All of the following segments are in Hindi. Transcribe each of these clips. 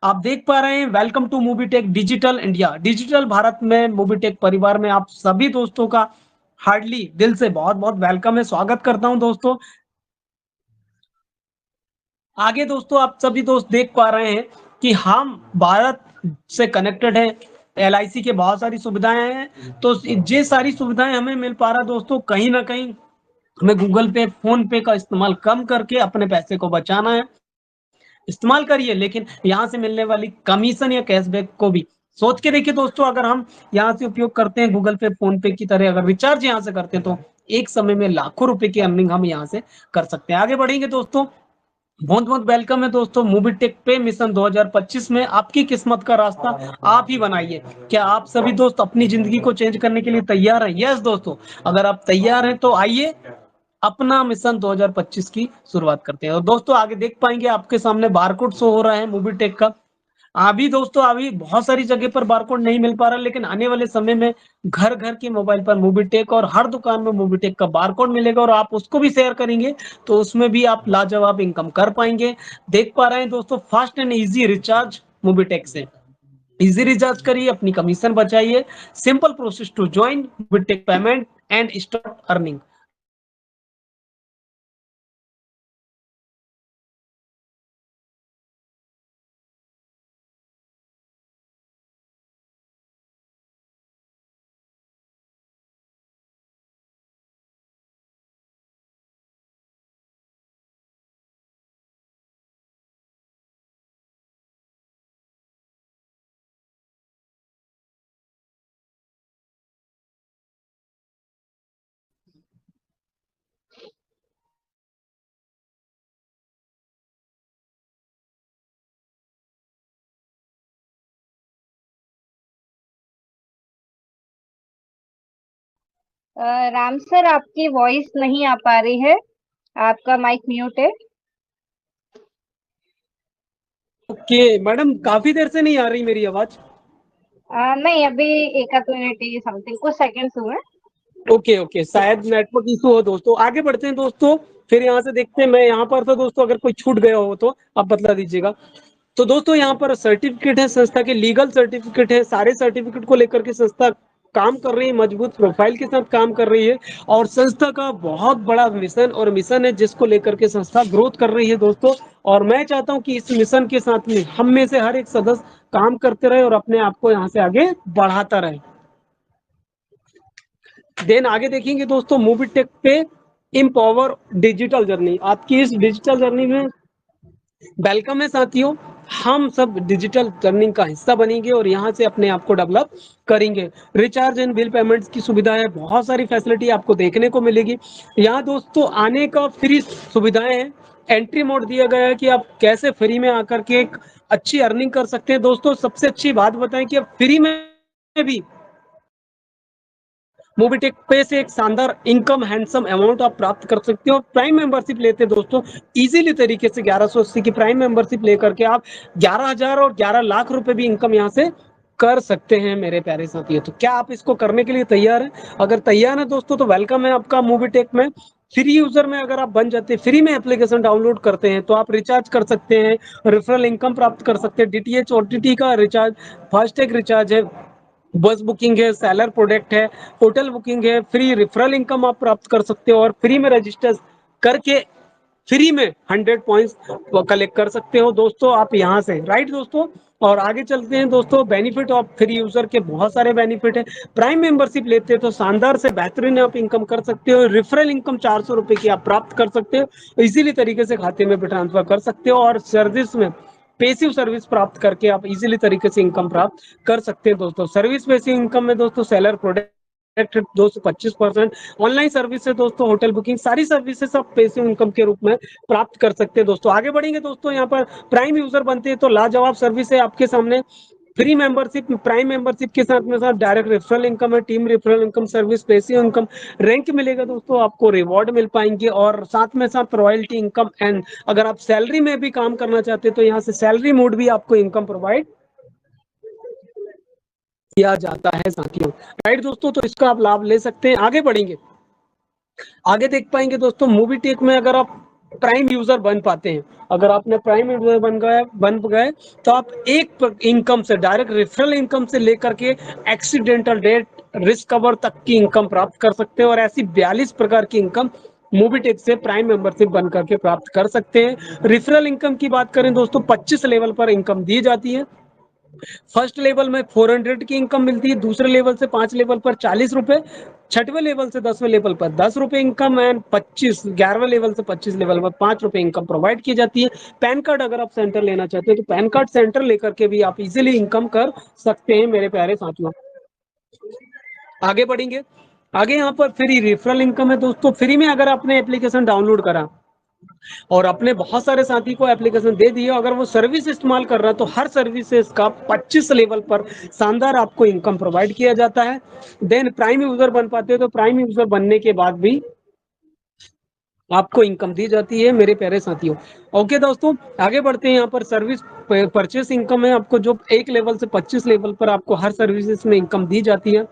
आप देख पा रहे हैं welcome to Movietech digital India. Digital Bharat में मूवीटेक परिवार में आप सभी दोस्तों का हार्डली दिल से बहुत-बहुत वेलकम है, स्वागत करता हूं दोस्तों। आगे दोस्तों आप सभी दोस्त देख पा रहे हैं कि हम भारत से कनेक्टेड है। एलआईसी के बहुत सारी सुविधाएं हैं, तो ये सारी सुविधाएं हमें मिल पा रहा है दोस्तों। कहीं ना कहीं हमें गूगल पे, फोन पे का इस्तेमाल कम करके अपने पैसे को बचाना है। इस्तेमाल करिए, लेकिन यहाँ से मिलने वाली कमीशन या कैशबैक को भी सोच के देखिए दोस्तों। अगर हम यहाँ से उपयोग करते हैं गूगल पे, फोन पे की तरह अगर रिचार्ज यहाँ से करते हैं तो एक समय में लाखों रुपए की अर्निंग हम यहाँ से कर सकते हैं। आगे बढ़ेंगे दोस्तों। बहुत बहुत वेलकम है दोस्तों मूवीटेक पे मिशन 2025 में। आपकी किस्मत का रास्ता आप ही बनाइए। क्या आप सभी दोस्त अपनी जिंदगी को चेंज करने के लिए तैयार हैं? यस दोस्तों, अगर आप तैयार हैं तो आइए अपना मिशन 2025 की शुरुआत करते हैं। और दोस्तों आगे देख पाएंगे आपके सामने बारकोड शो हो रहा है मूवीटेक का। अभी दोस्तों अभी बहुत सारी जगह पर बारकोड नहीं मिल पा रहा, लेकिन आने वाले समय में घर घर के मोबाइल पर मूवीटेक और हर दुकान में मूवीटेक का बारकोड मिलेगा और आप उसको भी शेयर करेंगे तो उसमें भी आप लाजवाब इनकम कर पाएंगे। देख पा रहे हैं दोस्तों, fast and easy recharge Movietech से। इजी रिचार्ज करिए, अपनी कमीशन बचाइए। Simple process to join Movietech payment and start earning. Ram sir, आपकी वॉइस नहीं आ पा रही है। आपका माइक म्यूट है। ओके मैडम, काफी देर से नहीं आ रही मेरी आवाज। नहीं, अभी एक आध मिनट ही समथिंग कुछ सेकंड्स हुए। ओके ओके, शायद नेटवर्क इशू हो दोस्तों। आगे बढ़ते हैं दोस्तों, फिर यहाँ से देखते हैं। मैं यहाँ पर था दोस्तों, अगर कोई छूट गया हो तो आप बतला दीजिएगा। तो दोस्तों यहाँ पर सर्टिफिकेट है, संस्था के लीगल सर्टिफिकेट है। सारे सर्टिफिकेट को लेकर के संस्था काम कर रही है, मजबूत प्रोफाइल के साथ काम कर रही है। और संस्था का बहुत बड़ा मिशन है जिसको लेकर के संस्था ग्रोथ कर रही है दोस्तों। और मैं चाहता हूँ कि इस मिशन के साथ में हम में से हर एक सदस्य काम करते रहे और अपने आप को यहाँ से आगे बढ़ाता रहे। देन आगे देखेंगे दोस्तों मूवीटेक पे इम्पावर डिजिटल जर्नी। आपकी इस डिजिटल जर्नी में वेलकम है साथियों। हम सब डिजिटल जर्नी का हिस्सा बनेंगे और यहाँ से अपने आप को डेवलप करेंगे। रिचार्ज एंड बिल पेमेंट्स की सुविधा है, बहुत सारी फैसिलिटी आपको देखने को मिलेगी यहाँ दोस्तों। आने का फ्री सुविधाएं हैं। एंट्री मोड दिया गया है कि आप कैसे फ्री में आकर के एक अच्छी अर्निंग कर सकते हैं दोस्तों। सबसे अच्छी बात बताएं कि आप फ्री में भी मोबिटेक पे से एक शानदार इनकम हैंडसम अमाउंट आप प्राप्त कर सकते हो। प्राइम मेंबरशिप लेते हैं दोस्तों इजीली तरीके से 1180 की प्राइम मेंबरशिप लेकर के आप 11,000 और 11 लाख रुपए भी इनकम यहाँ से कर सकते हैं मेरे प्यारे साथियों। तो क्या आप इसको करने के लिए तैयार हैं? अगर तैयार है दोस्तों तो वेलकम है आपका मोबिटेक में। फ्री यूजर में अगर आप बन जाते हैं, फ्री में एप्लीकेशन डाउनलोड करते हैं तो आप रिचार्ज कर सकते हैं, रेफरल इनकम प्राप्त कर सकते हैं। डीटीएच और टीटी का रिचार्ज, फास्टैग रिचार्ज है, बस बुकिंग है, सेलर प्रोडक्ट है, होटल बुकिंग है। फ्री रेफरल इनकम आप प्राप्त कर सकते हो और फ्री में रजिस्टर करके फ्री में 100 पॉइंट्स कलेक्ट कर सकते हो दोस्तों आप यहाँ से, राइट दोस्तों। और आगे चलते हैं दोस्तों। बेनिफिट ऑफ फ्री यूजर के बहुत सारे बेनिफिट है। प्राइम मेंबरशिप लेते हैं तो शानदार से बेहतरीन आप इनकम कर सकते हो। रेफरल इनकम 400 रुपए की आप प्राप्त कर सकते हो, इजीली तरीके से खाते में भी ट्रांसफर कर सकते हो। और सर्विस में पेसिव सर्विस प्राप्त करके आप इजीली तरीके से इनकम प्राप्त कर सकते हैं दोस्तों। सर्विस बेसिव इनकम में दोस्तों सेलर प्रोडक्ट 225%, ऑनलाइन सर्विस है दोस्तों, होटल बुकिंग, सारी सर्विसेज आप पैसिव इनकम के रूप में प्राप्त कर सकते हैं दोस्तों। आगे बढ़ेंगे दोस्तों। यहाँ पर प्राइम यूजर बनते हैं तो लाजवाब सर्विस है आपके सामने। फ्री मेंबरशिप, प्राइम मेंबरशिप के साथ में साथ डायरेक्ट रेफरल इनकम है, team referral income, service passive income, rank मिलेगा दोस्तों, आपको रिवॉर्ड मिल पाएंगे और साथ में साथ रॉयल्टी इनकम। एंड अगर आप सैलरी में भी काम करना चाहते हैं तो यहाँ से सैलरी मोड भी आपको इनकम प्रोवाइड किया जाता है साथियों, राइट दोस्तों। तो इसका आप लाभ ले सकते हैं। आगे बढ़ेंगे, आगे देख पाएंगे दोस्तों मूवी टेक में अगर आप प्राइम यूजर बन पाते हैं। अगर आपने प्राइम यूजर बन गए तो आप एक इनकम से डायरेक्ट रेफरल इनकम से लेकर के एक्सीडेंटल डेथ रिस्क कवर तक की इनकम प्राप्त कर सकते हैं, और ऐसी 42 प्रकार की इनकम मोबिटेक से प्राइम मेंबरशिप बन करके प्राप्त कर सकते हैं। रेफरल इनकम की बात करें दोस्तों, 25 लेवल पर इनकम दी जाती है। फर्स्ट लेवल में 400 की इनकम मिलती है, दूसरे लेवल से 5 लेवल पर 40 रुपए, छठवें लेवल से 10वें लेवल पर 10 रुपए इनकम, एंड 11वें लेवल से 25 लेवल पर 5 रुपए इनकम प्रोवाइड की जाती है। पैन कार्ड अगर आप सेंटर लेना चाहते हैं तो पैन कार्ड सेंटर लेकर के भी आप इजीली इनकम कर सकते हैं मेरे प्यारे साथियों। आगे बढ़ेंगे। आगे यहाँ पर फ्री रेफरल इनकम है दोस्तों। फ्री में अगर आपने एप्लीकेशन डाउनलोड करा और अपने बहुत सारे साथी को एप्लीकेशन दे दिए, अगर वो सर्विस इस्तेमाल कर रहा है तो हर सर्विसेज का 25 लेवल पर शानदार आपको इनकम प्रोवाइड किया जाता है। देन प्राइम यूजर बन पाते हो तो प्राइम यूजर बनने के बाद भी आपको इनकम दी जाती है मेरे प्यारे साथियों। ओके दोस्तों, आगे बढ़ते हैं। यहाँ पर सर्विस परचेस इनकम है आपको, जो 1 लेवल से 25 लेवल पर आपको हर सर्विसेज में इनकम दी जाती है।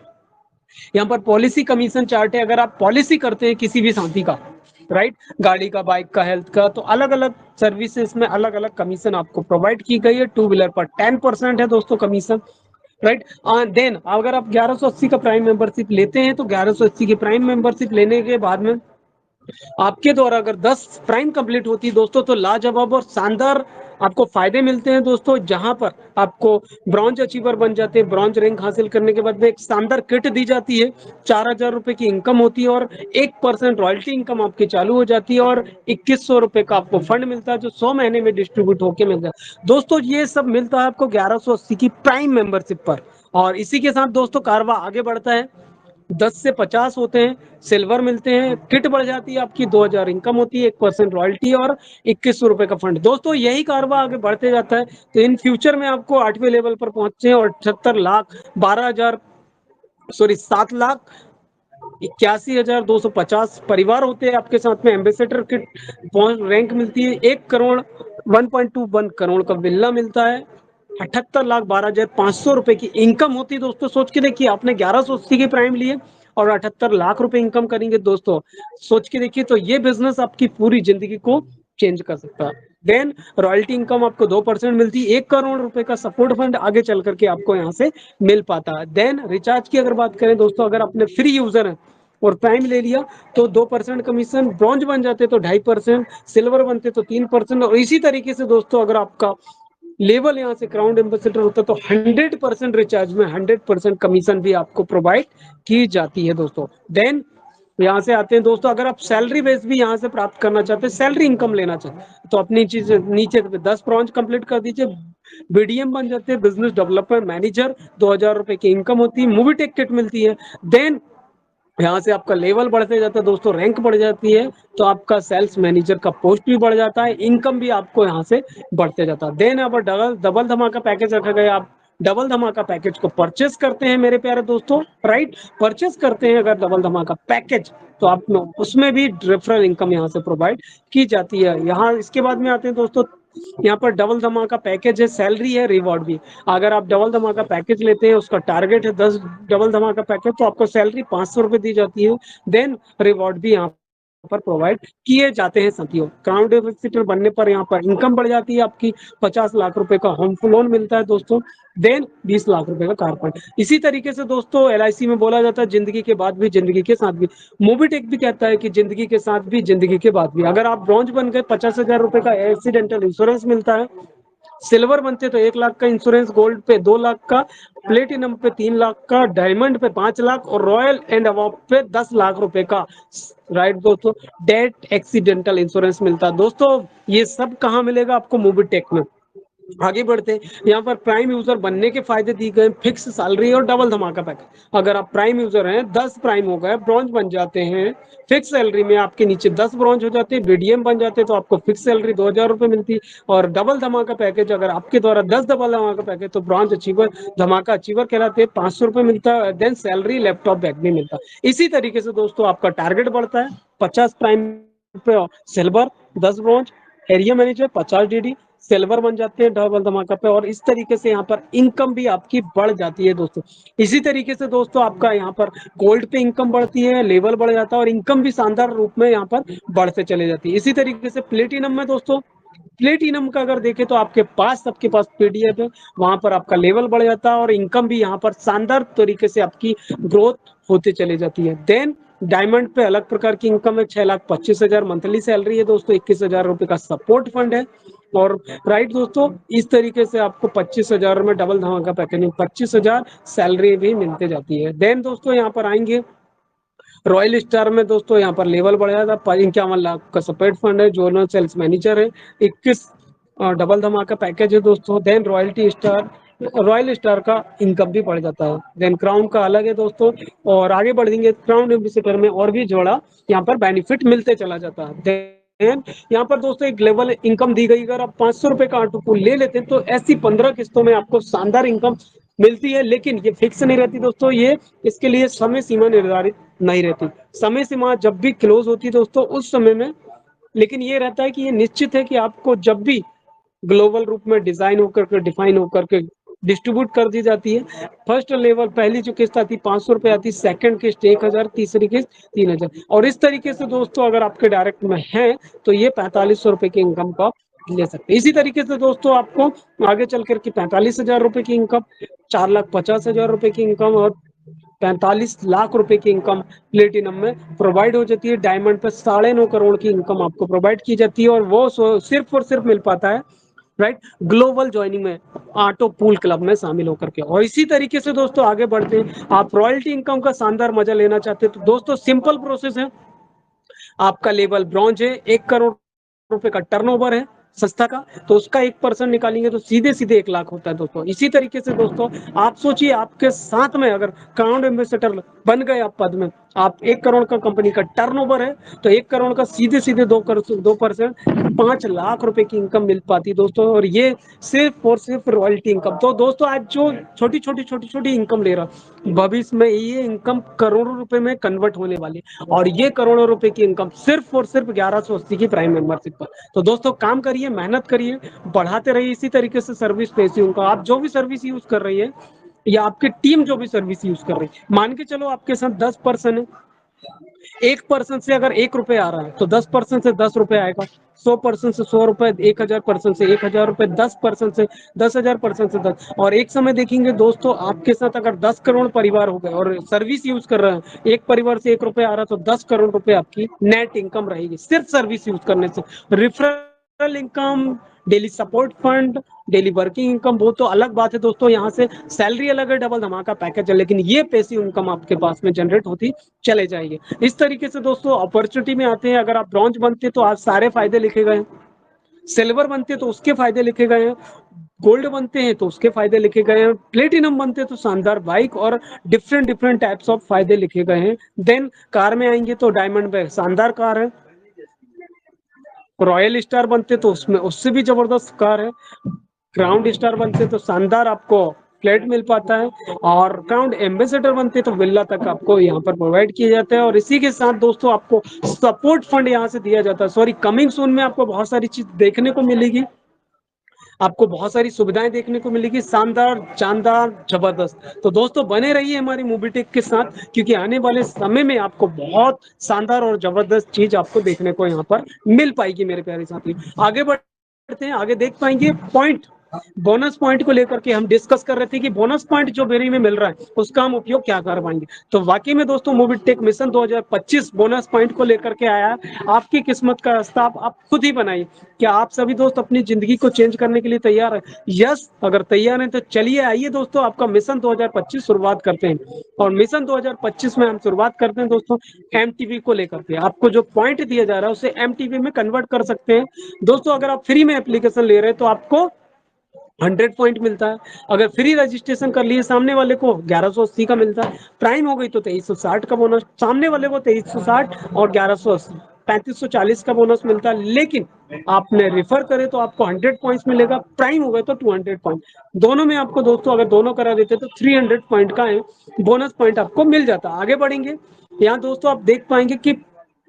यहाँ पर पॉलिसी कमीशन चार्ट है। अगर आप पॉलिसी करते हैं किसी भी साथी का, राइट, गाड़ी का, बाइक का, हेल्थ का, तो अलग अलग सर्विसेज में अलग अलग कमीशन आपको प्रोवाइड की गई है। 2 व्हीलर पर 10% है दोस्तों कमीशन, राइट। देन अगर आप 1180 का प्राइम मेंबरशिप लेते हैं तो 1180 की प्राइम मेंबरशिप लेने के बाद में आपके द्वारा अगर 10 प्राइम कंप्लीट होती है दोस्तों तो लाजवाब और शानदार आपको फायदे मिलते हैं दोस्तों, जहां पर आपको ब्रॉन्ज अचीवर बन जाते हैं। ब्रॉन्ज रैंक हासिल करने के बाद में एक शानदार किट दी जाती है, 4000 रुपए की इनकम होती है, और 1% रॉयल्टी इनकम आपकी चालू हो जाती है, और 2100 रुपए का आपको फंड मिलता है जो 100 महीने में डिस्ट्रीब्यूट होकर मिलता है दोस्तों। ये सब मिलता है आपको 1180 की प्राइम मेंबरशिप पर। और इसी के साथ दोस्तों कारवा आगे बढ़ता है। 10 से 50 होते हैं, सिल्वर मिलते हैं, किट बढ़ जाती है आपकी, 2000 इनकम होती है, 1% रॉयल्टी और 2100 रुपए का फंड। दोस्तों यही कारवा आगे बढ़ते जाता है। तो इन फ्यूचर में आपको 8वें लेवल पर पहुंचे और 78 लाख 12,000 सॉरी 7,81,250 परिवार होते हैं आपके साथ में। एम्बेसडर किट रैंक मिलती है, 1 करोड़ 1.21 करोड़ का बिल्ला मिलता है, 78,12,500 रुपए की इनकम होती है दोस्तों। सोच के देखिए, आपने 1180 की प्राइम लिए और 78 लाख रुपए इनकम करेंगे दोस्तों, सोच के देखिए। तो ये बिजनेस आपकी पूरी जिंदगी को चेंज कर सकता है। देन रॉयल्टी इनकम आपको 2% मिलती है, 1 करोड़ रुपए का सपोर्ट फंड आगे चल करके आपको यहाँ से मिल पाता है। देन रिचार्ज की अगर बात करें दोस्तों, अगर आपने फ्री यूजर है और प्राइम ले लिया तो 2% कमीशन, ब्रॉन्ज बन जाते तो 2.5%, सिल्वर बनते तो 3%, और इसी तरीके से दोस्तों अगर आपका लेवल यहाँ से क्राउन एम्बेसडर होता है तो 100% रिचार्ज में 100% कमीशन भी आपको प्रोवाइड की जाती है दोस्तों। देन यहाँ से आते हैं दोस्तों, अगर आप सैलरी बेस भी यहाँ से प्राप्त करना चाहते हैं, सैलरी इनकम लेना चाहते हैं तो अपनी चीज नीचे 10 ब्रांच कंप्लीट कर दीजिए, बीडीएम बन जाते हैं, बिजनेस डेवलपमेंट मैनेजर, 2000 रुपए की इनकम होती है, मूवी टेक किट मिलती है। देन यहाँ से आपका लेवल बढ़ते जाता है दोस्तों, रैंक बढ़ जाती है तो आपका सेल्स मैनेजर का पोस्ट भी बढ़ जाता है, इनकम भी आपको यहाँ से बढ़ते जाता है। देन अब डबल धमाका पैकेज रखा गया। आप डबल धमाका पैकेज को परचेस करते हैं मेरे प्यारे दोस्तों, राइट, परचेस करते हैं अगर डबल धमाका पैकेज तो आप उसमें भी रेफरल इनकम यहाँ से प्रोवाइड की जाती है। यहाँ इसके बाद में आते हैं दोस्तों, यहाँ पर डबल धमाका पैकेज है, सैलरी है, रिवॉर्ड भी। अगर आप डबल धमाका पैकेज लेते हैं, उसका टारगेट है 10 डबल धमाका पैकेज, तो आपको सैलरी 500 रुपए दी जाती है। देन रिवॉर्ड भी यहाँ पर प्रोवाइड किए जाते हैं साथियों। क्राउन एम्बेसडर बनने पर यहाँ पर इनकम बढ़ जाती है आपकी, 50 लाख रुपए का होम लोन मिलता है दोस्तों। देन 20 लाख रुपए का कार फंड। इसी तरीके से दोस्तों एलआईसी में बोला जाता है जिंदगी के बाद भी, जिंदगी के साथ भी। मोबिटेक भी कहता है कि जिंदगी के साथ भी, जिंदगी के बाद भी। अगर आप ब्रॉन्ज बन गए 50,000 रुपए का एक्सीडेंटल इंश्योरेंस मिलता है, सिल्वर बनते तो 1 लाख का इंश्योरेंस, गोल्ड पे 2 लाख का, प्लेटिनम पे 3 लाख का, डायमंड पे 5 लाख और रॉयल एंड अबव पे 10 लाख रुपए का, राइट दोस्तों, डेथ एक्सीडेंटल इंश्योरेंस मिलता है दोस्तों। ये सब कहाँ मिलेगा आपको? मोबिटेक में। आगे बढ़ते हैं, यहाँ पर प्राइम यूजर बनने के फायदे दिए गए, फिक्स सैलरी और डबल धमाका पैकेज। अगर आप प्राइम यूजर हैं, 10 प्राइम हो गए, ब्रॉन्ज बन जाते हैं, फिक्स सैलरी में आपके नीचे 10 ब्रॉन्ज हो जाते हैं, बीडीएम बन जाते हैं तो आपको फिक्स सैलरी 2000 रुपए मिलती है। और डबल धमाका पैकेज, अगर आपके द्वारा 10 डबल धमाका पैकेज तो ब्रॉन्ज अचीवर, धमाका अचीवर कहलाते हैं, 500 रुपए मिलता है। देन सैलरी, लैपटॉप बैग भी मिलता है। इसी तरीके से दोस्तों आपका टारगेट बढ़ता है, 50 प्राइम पे silver, 10 bronze, area manager 50 DD, silver बन जाते हैं डबल धमाका पे, और इस तरीके से यहाँ पर इनकम भी आपकी बढ़ जाती है दोस्तों। इसी तरीके से दोस्तों आपका यहाँ पर गोल्ड पे इनकम बढ़ती है, लेवल बढ़ जाता है और इनकम भी शानदार रूप में यहाँ पर बढ़ते चले जाती है। इसी तरीके से प्लेटिनम में दोस्तों, प्लेटिनम का अगर देखें तो आपके पास, सबके पास पीडीएफ है, वहां पर आपका लेवल बढ़ जाता है और इनकम भी यहाँ पर शानदार तरीके से आपकी ग्रोथ होते चली जाती है। देन डायमंड पे अलग प्रकार की इनकम है, 6,25,000 मंथली सैलरी है दोस्तों, 21,000 रुपए का सपोर्ट फंड है। और राइट दोस्तों, इस तरीके से आपको 25,000 में डबल धमाका पैकेजिंग 25,000 सैलरी भी मिलते जाती है। देन दोस्तों यहाँ पर आएंगे रॉयल स्टार में दोस्तों, यहाँ पर लेवल बढ़ जाता है, 51 लाख का सपोर्ट फंड है, जोनल सेल्स मैनेजर है, 21 डबल धमाका पैकेज है दोस्तों। देन रॉयल स्टार का इनकम भी बढ़ जाता है। देन क्राउन का अलग है दोस्तों, और आगे बढ़ेंगे क्राउन एम्बेसडर में और भी जोड़ा यहाँ पर बेनिफिट मिलते चला जाता है। देन यहाँ पर दोस्तों एक लेवल इनकम दी गई, अगर आप 500 रुपए का ऑटो पूल ले लेते हैं तो ऐसी 15 किस्तों में आपको शानदार इनकम मिलती है, लेकिन ये फिक्स नहीं रहती दोस्तों, ये इसके लिए समय सीमा निर्धारित नहीं रहती। समय सीमा जब भी क्लोज होती है दोस्तों उस समय में, लेकिन ये रहता है कि ये निश्चित है कि आपको जब भी ग्लोबल रूप में डिजाइन होकर के डिफाइन होकर के डिस्ट्रीब्यूट कर दी जाती है। फर्स्ट लेवल पहली जो किस्त आती 500 रुपए आती, सेकंड किस्त 1,000, तीसरी किस्त 3,000, और इस तरीके से दोस्तों अगर आपके डायरेक्ट में है तो ये 4,500 रुपए की इनकम को आप ले सकते हैं। इसी तरीके से दोस्तों आपको आगे चल करके 45,000 रुपए की इनकम, 4,50,000 रुपए की इनकम और 45 लाख रुपए की इनकम प्लेटिनम में प्रोवाइड हो जाती है। डायमंड पे 9.5 करोड़ की इनकम आपको प्रोवाइड की जाती है, और वो सिर्फ और सिर्फ मिल पाता है राइट ग्लोबल ज्वाइनिंग में, ऑटो पूल क्लब में शामिल होकर के। और इसी तरीके से दोस्तों आगे बढ़ते हैं, आप रॉयल्टी इनकम का शानदार मजा लेना चाहते हैं तो दोस्तों सिंपल प्रोसेस है, आपका लेवल ब्रॉन्ज है, 1 करोड़ रुपए का टर्नओवर है संस्था का, तो उसका 1% निकालेंगे तो सीधे सीधे 1 लाख होता है दोस्तों। इसी तरीके से दोस्तों आप सोचिए, आपके साथ में अगर क्राउन एम्बेसडर बन गए आप पद में, आप 1 करोड़ का कंपनी का टर्नओवर है, तो 1 करोड़ का सीधे सीधे 2%, 5 लाख रुपए की इनकम मिल पाती है दोस्तों, और ये सिर्फ और सिर्फ रॉयल्टी इनकम। तो दोस्तों आज जो छोटी छोटी इनकम ले रहा, भविष्य में ये इनकम करोड़ों रुपए में कन्वर्ट होने वाली, और ये करोड़ों रुपए की इनकम सिर्फ और सिर्फ 1180 की प्राइम मेंबरशिप पर। तो दोस्तों काम करिए, मेहनत करिए, बढ़ाते रहिए इसी तरीके से सर्विस पेशियों का। आप जो भी सर्विस यूज कर रही है या आपकी टीम जो भी सर्विस यूज कर रही है, मान के चलो आपके साथ 10% है, 1% से अगर 1 रुपए आ रहा है तो 10% से 10 रुपए आएगा, 100% से 100 रुपए, 1,000% से 1,000 रुपए, 10% से 10,000% से 10। और एक समय देखेंगे दोस्तों, आपके साथ अगर 10 करोड़ परिवार हो गए और सर्विस यूज कर रहे हैं, एक परिवार से 1 रुपए आ रहा है तो 10 करोड़ रुपए आपकी नेट इनकम रहेगी सिर्फ सर्विस यूज करने से। Referral income, daily support fund, daily working income, वो तो अलग बात है दोस्तों, यहाँ से सैलरी अलग है, डबल धमाका पैकेज है, लेकिन ये पैसिव इनकम आपके पास में जनरेट होती चले जाएगी। इस तरीके से दोस्तों अपॉर्चुनिटी में आते हैं, अगर आप ब्रॉन्ज बनते तो आज सारे फायदे लिखे गए हैं, सिल्वर बनते तो उसके फायदे लिखे गए हैं, गोल्ड बनते हैं तो उसके फायदे लिखे गए हैं, प्लेटिनम बनते तो शानदार बाइक और डिफरेंट डिफरेंट टाइप्स ऑफ फायदे लिखे गए हैं। देन कार में आएंगे तो डायमंड में शानदार कार है, रॉयल स्टार बनते तो उसमें उससे भी जबरदस्त कार है, क्राउन स्टार बनते तो शानदार आपको फ्लैट मिल पाता है, और क्राउन एम्बेसडर बनते तो विला तक आपको यहाँ पर प्रोवाइड किया जाता है। और इसी के साथ दोस्तों आपको सपोर्ट फंड यहाँ से दिया जाता है। सॉरी, कमिंग सून में आपको बहुत सारी चीज देखने को मिलेगी, आपको बहुत सारी सुविधाएं देखने को मिलेगी, शानदार जानदार जबरदस्त। तो दोस्तों बने रहिए हमारी मोबिटेक के साथ, क्योंकि आने वाले समय में आपको बहुत शानदार और जबरदस्त चीज आपको देखने को यहाँ पर मिल पाएगी मेरे प्यारे साथी। आगे बढ़ते हैं, आगे देख पाएंगे पॉइंट, बोनस पॉइंट को लेकर के हम डिस्कस कर रहे थे कि बोनस पॉइंट जो मेरी में मिल रहा है उसका हम उपयोग क्या कर पाएंगे। तो वाकई में दोस्तों मोबिटेक मिशन 2025 बोनस पॉइंट को लेकर के आया है। आपकी किस्मत का रास्ता आप खुद ही बनाइए। क्या आप सभी दोस्त अपनी जिंदगी को चेंज करने के लिए तैयार है? यस, अगर तैयार हैं तो चलिए आइए दोस्तों, आपका मिशन 2025 शुरुआत करते हैं। और मिशन 2025 में हम शुरुआत करते हैं दोस्तों एमटीबी को लेकर के। आपको जो पॉइंट दिया जा रहा है उसे एमटीबी में कन्वर्ट कर सकते हैं दोस्तों। अगर आप फ्री में एप्लीकेशन ले रहे हैं तो आपको 100 पॉइंट मिलता है, अगर फ्री रजिस्ट्रेशन कर लिए सामने वाले को 1180 का मिलता है, प्राइम हो गई तो 2360 का बोनस, सामने वाले को 2360 और 1180 3540 का बोनस मिलता है। लेकिन आपने रेफर करे तो आपको 100 पॉइंट्स मिलेगा, प्राइम हो गए तो 200 पॉइंट, दोनों में आपको दोस्तों अगर दोनों करा देते तो 300 पॉइंट का है बोनस पॉइंट आपको मिल जाता है। आगे बढ़ेंगे, यहाँ दोस्तों आप देख पाएंगे कि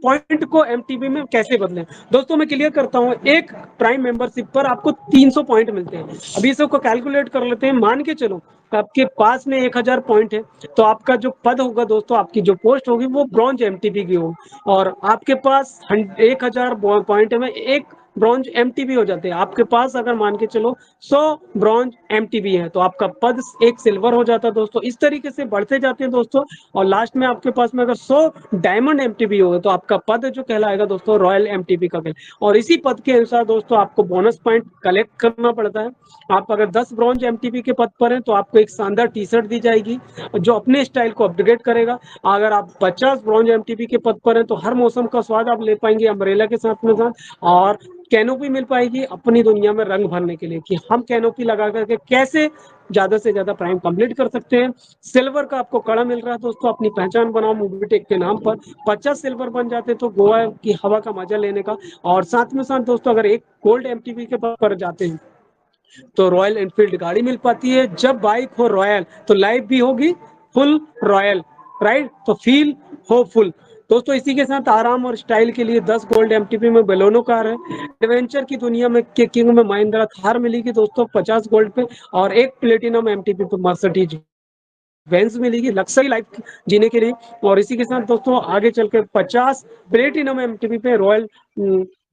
पॉइंट को एमटीबी में कैसे बदलें। दोस्तों मैं क्लियर करता हूँ, एक प्राइम मेंबरशिप पर आपको 300 पॉइंट मिलते हैं। अभी इसको कैलकुलेट कर लेते हैं, मान के चलो आपके पास में 1000 पॉइंट है, तो आपका जो पद होगा दोस्तों, आपकी जो पोस्ट होगी वो ब्रॉन्ज एमटीबी की होगी, और आपके पास 1000 पॉइंट में एक ब्रॉन्ज एमटीबी हो जाते हैं। आपके पास अगर मान के चलो 100 ब्रॉन्ज एमटीबी है तो आपका पद एक सिल्वर हो जाता है दोस्तों। इस तरीके से बढ़ते जाते हैं दोस्तों, और लास्ट में आपके पास में अगर 100 डायमंड एमटीबी होगा तो आपका पद जो कहलाएगा दोस्तों रॉयल एमटीबी का। और इसी पद के अनुसार दोस्तों आपको बोनस पॉइंट कलेक्ट करना पड़ता है। आप अगर 10 ब्रॉन्ज एमटीबी के पद पर हैं तो आपको एक शानदार टी शर्ट दी जाएगी जो अपने स्टाइल को अपग्रेड करेगा। अगर आप 50 ब्रॉन्ज एमटीबी के पद पर हैं तो हर मौसम का स्वाद आप ले पाएंगे अम्ब्रेला के साथ में साथ, और कैनोपी मिल पाएगी अपनी दुनिया में रंग भरने के लिए, कि हम कैनोपी लगा करके कैसे ज्यादा से ज्यादा प्राइम कंप्लीट कर सकते हैं। सिल्वर का आपको कड़ा मिल रहा है दोस्तों, अपनी पहचान बनाओ मोबिटेक के नाम पर। 50 सिल्वर बन जाते तो गोवा की हवा का मजा लेने का। और साथ में साथ दोस्तों अगर एक गोल्ड एमटीबी के पर जाते हैं तो रॉयल एनफील्ड गाड़ी मिल पाती है। जब बाइक हो रॉयल तो लाइफ भी होगी फुल रॉयल, राइट, तो फील हो फुल। दोस्तों इसी के साथ आराम और स्टाइल के लिए 10 गोल्ड एमटीपी में बेलोनो कार है। एडवेंचर की दुनिया में के किंग में महिंद्रा थार मिलेगी दोस्तों 50 गोल्ड पे, और एक प्लेटिनम एमटीपी पे मर्सिडीज बेंज मिलेगी लक्सरी लाइफ जीने के लिए। और इसी के साथ दोस्तों आगे चल के 50 प्लेटिनम एमटीपी पे रॉयल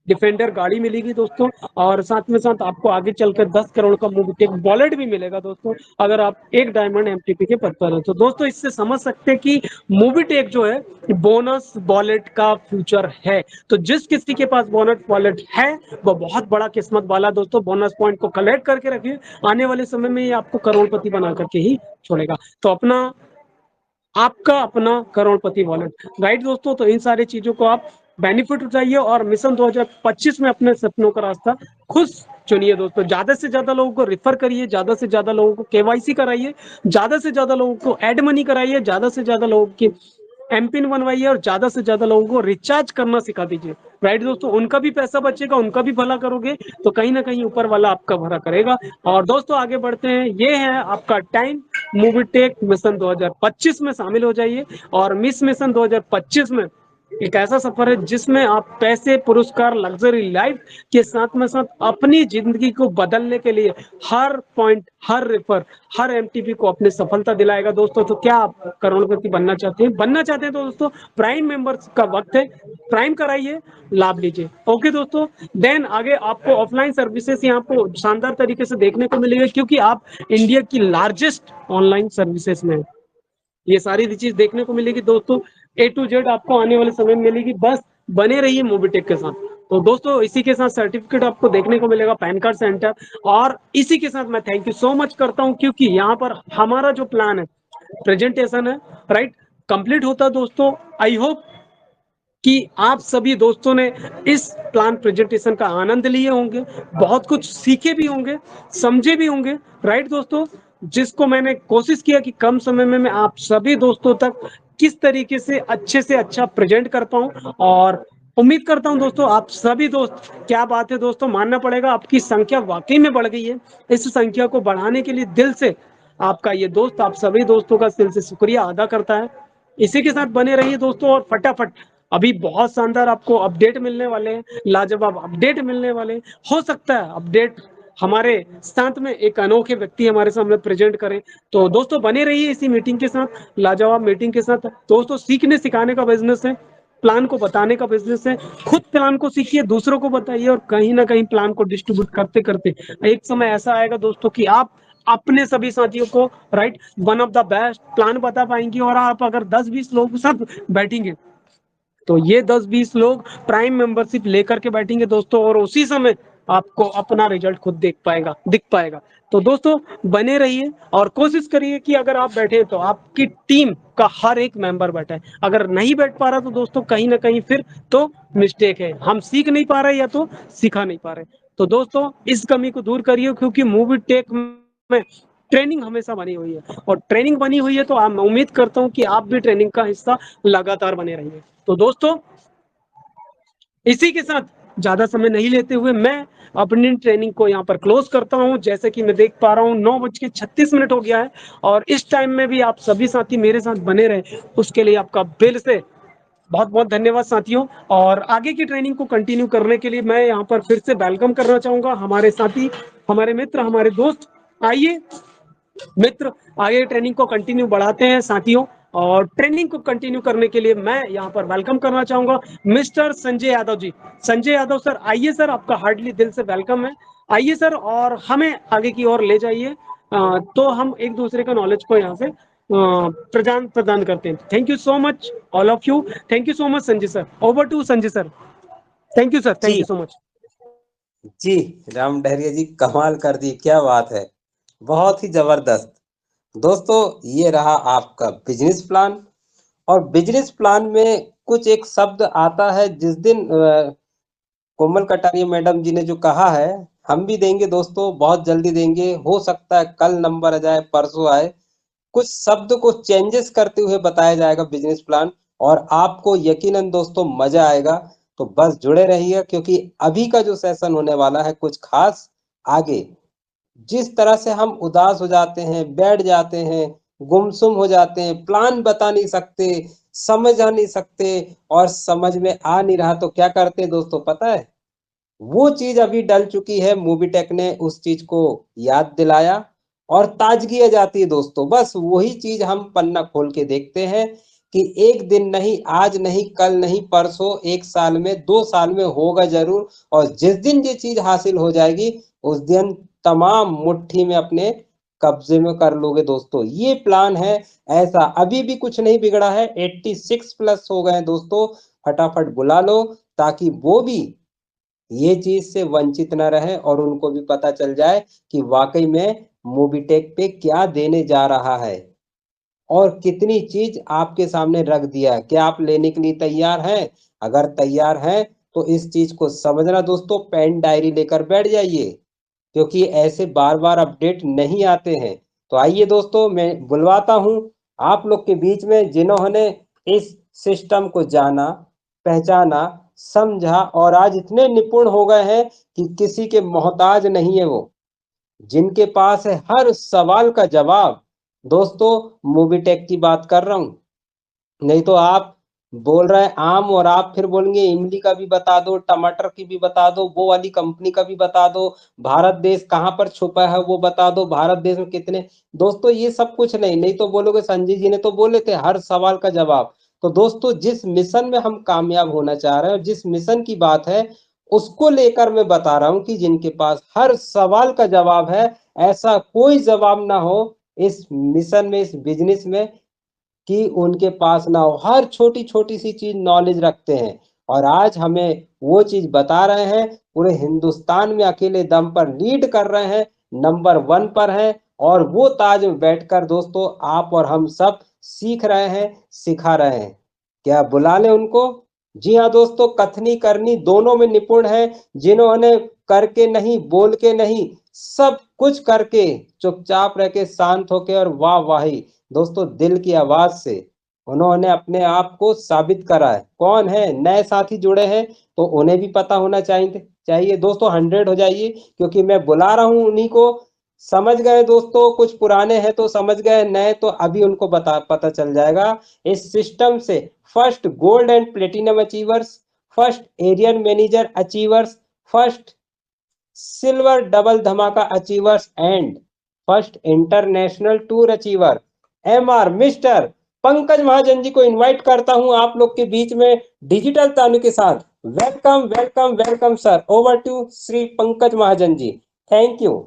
डिफेंडर गाड़ी मिलेगी दोस्तों। और साथ में साथ आपको आगे चलकर 10 करोड़ का मोबिटेक वॉलेट भी मिलेगा दोस्तों, अगर आप एक डायमंड एमटीपी के पद पर हैं। तो दोस्तों इससे समझ सकते हैं कि मोबिटेक जो है बोनस वॉलेट का फ्यूचर है। तो जिस किसी के पास बोनस वॉलेट है वो बहुत बड़ा किस्मत वाला दोस्तों। बोनस पॉइंट को कलेक्ट करके रखिए, आने वाले समय में ये आपको करोड़पति बना करके ही छोड़ेगा। तो आपका अपना करोड़पति वॉलेट, राइट दोस्तों। तो इन सारी चीजों को आप बेनिफिट उठाइए और मिशन 2025 में अपने सपनों का रास्ता खुद चुनिए दोस्तों। ज्यादा से ज्यादा लोगों को रेफर करिए, ज्यादा से ज्यादा लोगों को केवाईसी कराइए, ज्यादा से ज्यादा लोगों को एड मनी कराइए, ज्यादा से ज्यादा लोगों की एमपिन बनवाइए, और ज्यादा से ज्यादा लोगों को रिचार्ज करना सिखा दीजिए, राइट दोस्तों। उनका भी पैसा बचेगा, उनका भी भला करोगे तो कहीं ना कहीं ऊपर वाला आपका भला करेगा। और दोस्तों आगे बढ़ते हैं, ये है आपका टाइम मोबिटेक मिशन 2025 में शामिल हो जाइए। और मिस मिशन 2025 में एक ऐसा सफर है जिसमें आप पैसे, पुरस्कार, लग्जरी लाइफ के साथ में साथ अपनी जिंदगी को बदलने के लिए हर पॉइंट, हर रेफर, हर एमटीपी को अपने सफलता दिलाएगा दोस्तों। तो क्या आप करोड़पति बनना चाहते हैं? बनना चाहते हैं तो दोस्तों प्राइम मेंबर्स का वक्त है, प्राइम कराइए, लाभ लीजिए। ओके दोस्तों, देन आगे आपको ऑफलाइन सर्विसेज यहाँ पे शानदार तरीके से देखने को मिलेगी, क्योंकि आप इंडिया की लार्जेस्ट ऑनलाइन सर्विसेज में ये सारी चीज देखने को मिलेगी दोस्तों। ए टू जेड आपको आने वाले समय में मिलेगी, बस बने रहिए मोबिटेक के साथ। तो दोस्तों इसी के साथ सर्टिफिकेट आपको देखने को मिलेगा पैन कार्ड सेंटर। और इसी के साथ मैं थैंक यू सो मच करता हूं, क्योंकि यहाँ पर हमारा जो प्लान है, प्रेजेंटेशन है, राइट, कंप्लीट होता है दोस्तों। आई होप कि आप सभी दोस्तों ने इस प्लान प्रेजेंटेशन का आनंद लिए होंगे, बहुत कुछ सीखे भी होंगे, समझे भी होंगे, राइट दोस्तों। जिसको मैंने कोशिश किया कि कम समय में मैं आप सभी दोस्तों तक किस तरीके से अच्छा प्रेजेंट कर पाऊं। और उम्मीद करता हूं दोस्तों आप सभी दोस्त, क्या बात है दोस्तों, मानना पड़ेगा आपकी संख्या वाकई में बढ़ गई है। इस संख्या को बढ़ाने के लिए दिल से आपका ये दोस्त, आप सभी दोस्तों का दिल से शुक्रिया अदा करता है। इसी के साथ बने रहिए दोस्तों, और फटाफट अभी बहुत शानदार आपको अपडेट मिलने वाले हैं, लाजवाब अपडेट मिलने वाले। हो सकता है अपडेट हमारे साथ में एक अनोखे व्यक्ति हमारे सामने प्रेजेंट करें। तो दोस्तों बने रहिए इसी मीटिंग के साथ, लाजवाब मीटिंग के साथ। दोस्तों सीखने सिखाने का बिजनेस है, प्लान को बताने का बिजनेस है। खुद प्लान को सीखिए, दूसरों को बताइए, और कहीं ना कहीं प्लान को डिस्ट्रीब्यूट करते करते एक समय ऐसा आएगा दोस्तों कि आप अपने सभी साथियों को, right, one of the best plan बता पाएंगे। और आप अगर 10-20 लोग सब बैठेंगे तो ये 10-20 लोग प्राइम मेंबरशिप लेकर के बैठेंगे दोस्तों, और उसी समय आपको अपना रिजल्ट खुद दिख पाएगा। तो दोस्तों बने रहिए और कोशिश करिए कि अगर आप बैठे तो आपकी टीम का हर एक मेंबर बैठा है। अगर नहीं बैठ पा रहा तो दोस्तों कहीं ना कहीं फिर तो मिस्टेक है, हम सीख नहीं पा रहे या तो सिखा नहीं पा रहे। तो दोस्तों इस कमी को दूर करिए, क्योंकि मूवी टेक में ट्रेनिंग हमेशा बनी हुई है, और ट्रेनिंग बनी हुई है तो मैं उम्मीद करता हूँ कि आप भी ट्रेनिंग का हिस्सा लगातार बने रहिए। तो दोस्तों इसी के साथ ज्यादा समय नहीं लेते हुए मैं अपनी ट्रेनिंग को यहाँ पर क्लोज करता हूँ। जैसे कि मैं देख पा रहा हूँ 9:36 हो गया है, और इस टाइम में भी आप सभी साथी मेरे साथ बने रहे, उसके लिए आपका दिल से बहुत बहुत धन्यवाद साथियों। और आगे की ट्रेनिंग को कंटिन्यू करने के लिए मैं यहाँ पर फिर से वेलकम करना चाहूंगा हमारे साथी, हमारे मित्र, हमारे दोस्त। आइए मित्र, आगे ट्रेनिंग को कंटिन्यू बढ़ाते हैं साथियों। और ट्रेनिंग को कंटिन्यू करने के लिए मैं यहाँ पर वेलकम करना चाहूंगा मिस्टर संजय यादव जी। संजय यादव सर, आइए सर, आपका हार्डली दिल से वेलकम है। आइए सर, और हमें आगे की ओर ले जाइए। तो हम एक दूसरे का नॉलेज को यहाँ से प्रदान प्रदान करते हैं। Thank you so much all of you. Thank you so much Sanjay sir. Over to Sanjay sir. Thank you sir, thank you जी सो मच। जी, राम डहरिया जी कमाल कर दी, क्या बात है, बहुत ही जबरदस्त। दोस्तों ये रहा आपका बिजनेस प्लान। और बिजनेस प्लान में कुछ एक शब्द आता है, जिस दिन कोमल कटारिया मैडम जी ने जो कहा है, हम भी देंगे दोस्तों, बहुत जल्दी देंगे, हो सकता है कल नंबर आ जाए, परसों आए। कुछ शब्द को चेंजेस करते हुए बताया जाएगा बिजनेस प्लान, और आपको यकीनन दोस्तों मजा आएगा। तो बस जुड़े रहिए, क्योंकि अभी का जो सेशन होने वाला है कुछ खास। आगे जिस तरह से हम उदास हो जाते हैं, बैठ जाते हैं, गुमसुम हो जाते हैं, प्लान बता नहीं सकते, समझ आ नहीं सकते, और समझ में आ नहीं रहा तो क्या करते हैं दोस्तों पता है? वो चीज अभी डल चुकी है, मूवीटेक ने उस चीज को याद दिलाया और ताजगी आ जाती है दोस्तों। बस वही चीज हम पन्ना खोल के देखते हैं कि एक दिन नहीं, आज नहीं, कल नहीं, परसों, एक साल में, 2 साल में होगा जरूर। और जिस दिन ये चीज हासिल हो जाएगी, उस दिन तमाम मुट्ठी में अपने कब्जे में कर लोगे दोस्तों। ये प्लान है ऐसा। अभी भी कुछ नहीं बिगड़ा है, 86 प्लस हो गए हैं दोस्तों। फटाफट बुला लो, ताकि वो भी ये चीज से वंचित न रहे और उनको भी पता चल जाए कि वाकई में मोबिटेक पे क्या देने जा रहा है और कितनी चीज आपके सामने रख दिया है। क्या आप लेने के लिए तैयार हैं? अगर तैयार हैं तो इस चीज को समझना दोस्तों, पेन डायरी लेकर बैठ जाइए, क्योंकि ऐसे बार बार अपडेट नहीं आते हैं। तो आइए दोस्तों, मैं बुलवाता हूं आप लोग के बीच में जिन्होंने इस सिस्टम को जाना, पहचाना, समझा और आज इतने निपुण हो गए हैं कि किसी के मोहताज नहीं है वो, जिनके पास है हर सवाल का जवाब। दोस्तों मूवीटेक की बात कर रहा हूं। नहीं तो आप बोल रहे हैं आम, और आप फिर बोलेंगे इमली का भी बता दो, टमाटर की भी बता दो, वो वाली कंपनी का भी बता दो, भारत देश कहाँ पर छुपा है वो बता दो, भारत देश में कितने। दोस्तों ये सब कुछ नहीं, नहीं तो बोलोगे संजय जी ने तो बोले थे हर सवाल का जवाब। तो दोस्तों जिस मिशन में हम कामयाब होना चाह रहे हैं, जिस मिशन की बात है, उसको लेकर मैं बता रहा हूं कि जिनके पास हर सवाल का जवाब है, ऐसा कोई जवाब ना हो इस मिशन में, इस बिजनेस में, कि उनके पास ना हो। हर छोटी छोटी सी चीज नॉलेज रखते हैं, और आज हमें वो चीज बता रहे हैं। पूरे हिंदुस्तान में अकेले दम पर लीड कर रहे हैं, नंबर 1 पर हैं। और वो ताज में बैठकर दोस्तों आप और हम सब सीख रहे हैं, सिखा रहे हैं। क्या बुला ले उनको? जी हाँ दोस्तों, कथनी करनी दोनों में निपुण है, जिन्होंने करके नहीं, बोल के नहीं, सब कुछ करके चुपचाप रह के, शांत होके और वाह वाही दोस्तों दिल की आवाज से उन्होंने अपने आप को साबित करा है। कौन है? नए साथी जुड़े हैं तो उन्हें भी पता होना चाहिए दोस्तों। 100 हो जाइए, क्योंकि मैं बुला रहा हूं उन्हीं को। समझ गए दोस्तों? कुछ पुराने हैं तो समझ गए, नए तो अभी उनको पता चल जाएगा। इस सिस्टम से first gold and platinum achievers, first area manager achievers, first silver double धमाका achievers and first international tour achiever MR mister Pankaj Mahajan ji को इनवाइट करता हूं आप लोग के बीच में डिजिटल तानु के साथ। Welcome welcome welcome sir. Over to Shri Pankaj Mahajan ji. Thank you.